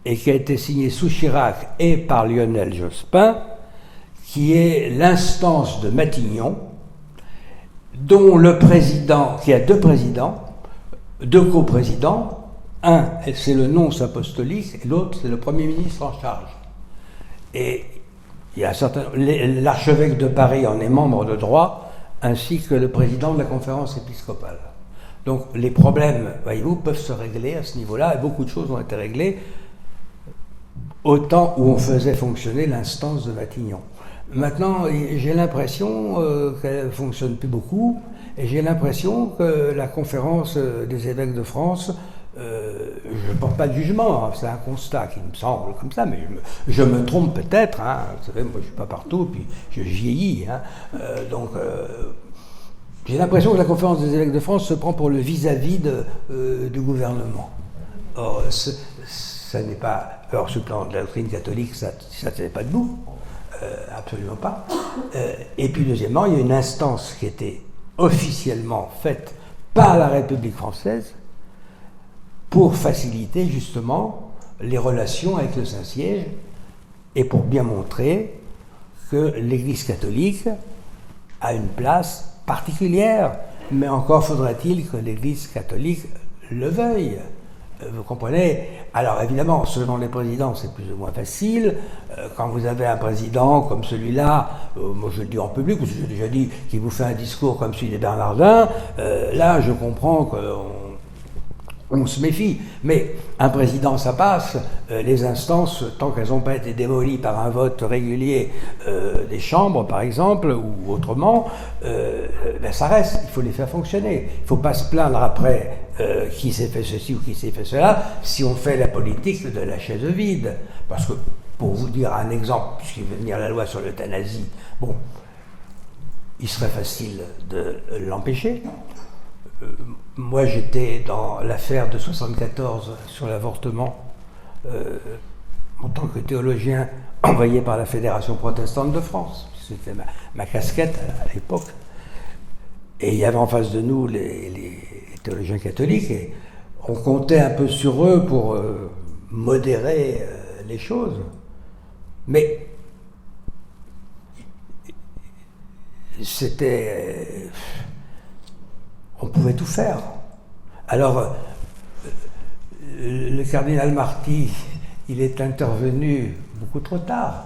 et qui a été signé sous Chirac et par Lionel Jospin, qui est l'instance de Matignon, dont le président, qui a 2 présidents, 2 coprésidents, un c'est le nonce apostolique et l'autre c'est le Premier ministre en charge. Et Il y a l'archevêque de Paris en est membre de droit, ainsi que le président de la conférence épiscopale. Donc les problèmes, voyez-vous, peuvent se régler à ce niveau-là, et beaucoup de choses ont été réglées au temps où on faisait fonctionner l'instance de Matignon. Maintenant, j'ai l'impression qu'elle ne fonctionne plus beaucoup, et j'ai l'impression que la conférence des évêques de France, je ne porte pas de jugement, hein, c'est un constat qui me semble comme ça, mais je me trompe peut-être, hein, vous savez, moi je ne suis pas partout, puis je vieillis, hein, j'ai l'impression que la conférence des évêques de France se prend pour le vis-à-vis du gouvernement. Or, ça n'est pas, alors sur le plan de la doctrine catholique, ça ne tient pas debout, absolument pas. Et puis deuxièmement, il y a une instance qui était officiellement faite par la République française pour faciliter justement les relations avec le Saint-Siège et pour bien montrer que l'Église catholique a une place particulière, mais encore faudrait-il que l'Église catholique le veuille. Vous comprenez? Alors évidemment, selon les présidents, c'est plus ou moins facile. Quand vous avez un président comme celui-là, moi je le dis en public, parce que j'ai déjà dit qu'il vous fait un discours comme celui des Bernardins, là je comprends qu'on se méfie. Mais un président, ça passe. Les instances, tant qu'elles n'ont pas été démolies par un vote régulier des chambres, par exemple, ou autrement, ben ça reste. Il faut les faire fonctionner. Il ne faut pas se plaindre après qui s'est fait ceci ou qui s'est fait cela, si on fait la politique de la chaise vide. Parce que, pour vous dire un exemple, puisqu'il veut venir la loi sur l'euthanasie, bon, il serait facile de l'empêcher. Moi, j'étais dans l'affaire de 1974 sur l'avortement en tant que théologien envoyé par la Fédération protestante de France. C'était ma casquette à l'époque. Et il y avait en face de nous les théologiens catholiques et on comptait un peu sur eux pour modérer les choses. Mais c'était... on pouvait tout faire. Alors, le cardinal Marty, il est intervenu beaucoup trop tard.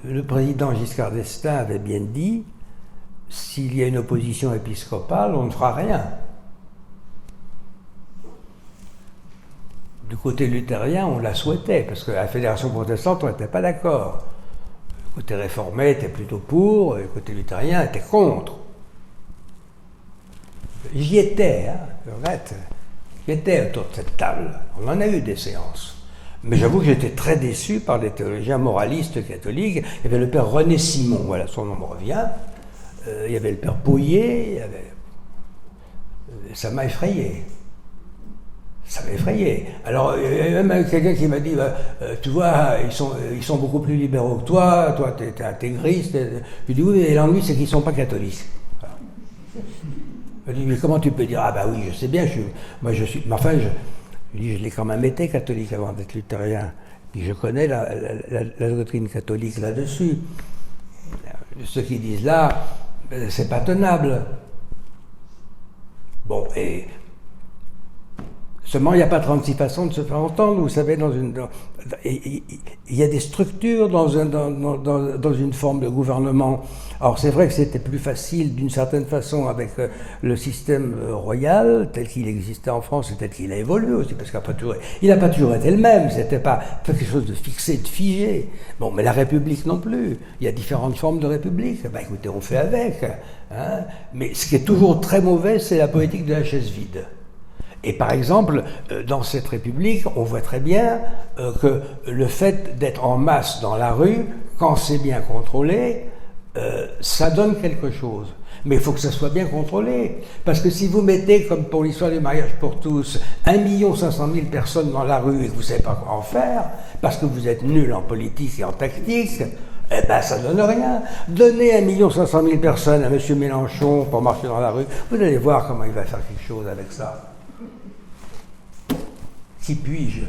Le président Giscard d'Estaing avait bien dit, s'il y a une opposition épiscopale, on ne fera rien. Du côté luthérien, on la souhaitait, parce que la Fédération protestante, on n'était pas d'accord. Le côté réformé était plutôt pour, et le côté luthérien était contre. J'y étais, hein, honnête. J'y étais autour de cette table. On en a eu des séances. Mais j'avoue que j'étais très déçu par les théologiens moralistes catholiques. Il y avait le père René Simon, voilà, son nom me revient. Il y avait le père Pouillet. Ça m'a effrayé. Ça m'a effrayé. Alors, il y a même quelqu'un qui m'a dit, tu vois, ils sont beaucoup plus libéraux que toi tu es intégriste. Je dis, oui, et l'ennui, c'est qu'ils ne sont pas catholiques. Je dis, mais comment tu peux dire? Ah bah oui, je sais bien, je l'ai quand même été catholique avant d'être luthérien. Puis je connais la doctrine catholique là-dessus. Ceux qui disent là, c'est pas tenable. Bon, et seulement il n'y a pas 36 façons de se faire entendre. Vous savez, il y a des structures dans une forme de gouvernement. Alors c'est vrai que c'était plus facile d'une certaine façon avec le système royal tel qu'il existait en France et tel qu'il a évolué aussi, parce qu'il n'a pas toujours été le même, c'était pas quelque chose de fixé, de figé. Bon, mais la République non plus, il y a différentes formes de République, ben écoutez, on fait avec. Hein. Mais ce qui est toujours très mauvais, c'est la politique de la chaise vide. Et par exemple, dans cette République, on voit très bien que le fait d'être en masse dans la rue, quand c'est bien contrôlé, ça donne quelque chose. Mais il faut que ça soit bien contrôlé. Parce que si vous mettez, comme pour l'histoire du mariage pour tous, 1 500 000 personnes dans la rue et que vous ne savez pas quoi en faire, parce que vous êtes nul en politique et en tactique, eh ben ça donne rien. Donnez 1 500 000 personnes à M. Mélenchon pour marcher dans la rue, vous allez voir comment il va faire quelque chose avec ça. Qui puis-je?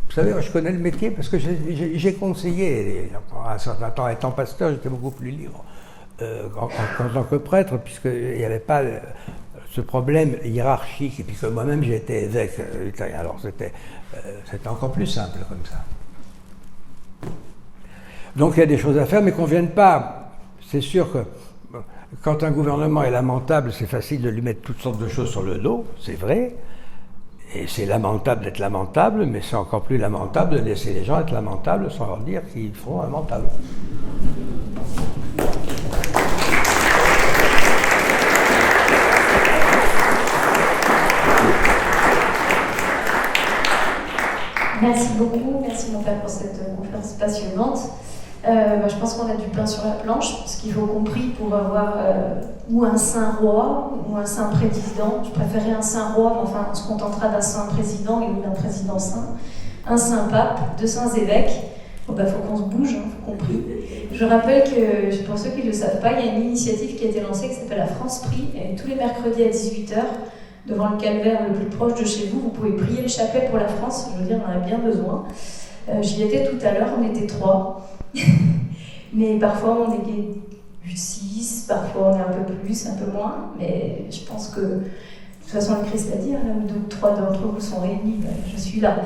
Vous savez, moi, je connais le métier parce que j'ai conseillé, à un certain temps, étant pasteur, j'étais beaucoup plus libre en tant que prêtre, puisqu'il n'y avait pas ce problème hiérarchique, et puis que moi-même j'ai été évêque luthérien, alors c'était encore plus simple comme ça. Donc il y a des choses à faire, mais qu'on ne vienne pas. C'est sûr que quand un gouvernement est lamentable, c'est facile de lui mettre toutes sortes de choses sur le dos, c'est vrai. Et c'est lamentable d'être lamentable, mais c'est encore plus lamentable de laisser les gens être lamentables sans leur dire qu'ils font lamentable.
Merci beaucoup, merci mon père pour cette conférence passionnante. Je pense qu'on a du pain sur la planche, ce qu'il faut compris pour avoir ou un saint roi ou un saint président. Je préférais un saint roi, mais enfin on se contentera d'un saint président et d'un président saint. Un saint pape, 2 saints évêques. Bon, faut qu'on se bouge, faut compris. Je rappelle que, pour ceux qui ne le savent pas, il y a une initiative qui a été lancée qui s'appelle la France Prie, et tous les mercredis à 18h, devant le calvaire le plus proche de chez vous, vous pouvez prier le chapelet pour la France. Je veux dire, on en a bien besoin. J'y étais tout à l'heure, on était 3. Mais parfois on est 6, parfois on est un peu plus, un peu moins. Mais je pense que, de toute façon, le Christ l'a dit, là où 2 ou 3 d'entre vous sont réunis, je suis là.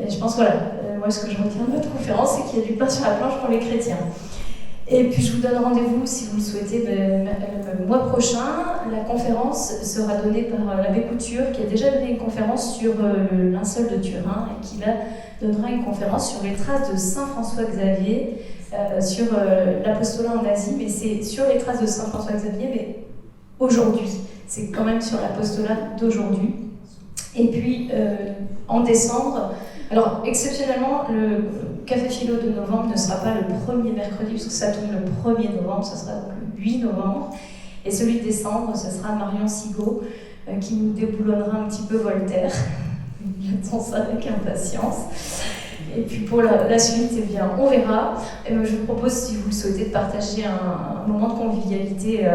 Et je pense, voilà, moi ce que je retiens de votre conférence, c'est qu'il y a du pain sur la planche pour les chrétiens. Et puis je vous donne rendez-vous, si vous le souhaitez, le mois prochain. La conférence sera donnée par l'abbé Couture, qui a déjà donné une conférence sur le linceul de Turin, et qui là donnera une conférence sur les traces de Saint François Xavier, sur l'apostolat en Asie, mais c'est sur les traces de Saint François Xavier, mais aujourd'hui. C'est quand même sur l'apostolat d'aujourd'hui. Et puis, en décembre, alors exceptionnellement, le Café Philo de novembre ne sera pas le premier mercredi, puisque ça tombe le 1er novembre, ça sera donc le 8 novembre. Et celui de décembre, ce sera Marion Sigaud, qui nous déboulonnera un petit peu Voltaire. J'attends ça avec impatience. Et puis pour la suite, eh bien, on verra. Et je vous propose, si vous le souhaitez, de partager un moment de convivialité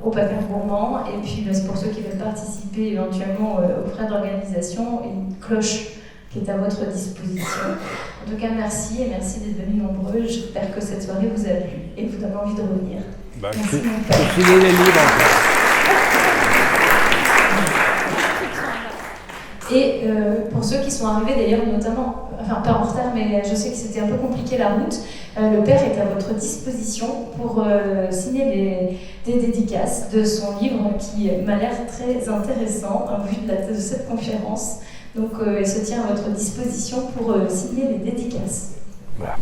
au Papin Gourmand. Et puis pour ceux qui veulent participer éventuellement aux frais d'organisation, une cloche qui est à votre disposition. En tout cas, merci et merci d'être venus nombreux. J'espère que cette soirée vous a plu et vous donne envie de revenir. Merci mon père.
Je suis les livres.
Et pour ceux qui sont arrivés d'ailleurs, notamment, enfin pas en retard, mais je sais que c'était un peu compliqué la route, le père est à votre disposition pour signer des dédicaces de son livre qui m'a l'air très intéressant en vue de cette conférence. Donc il se tient à votre disposition pour signer les dédicaces.
Voilà.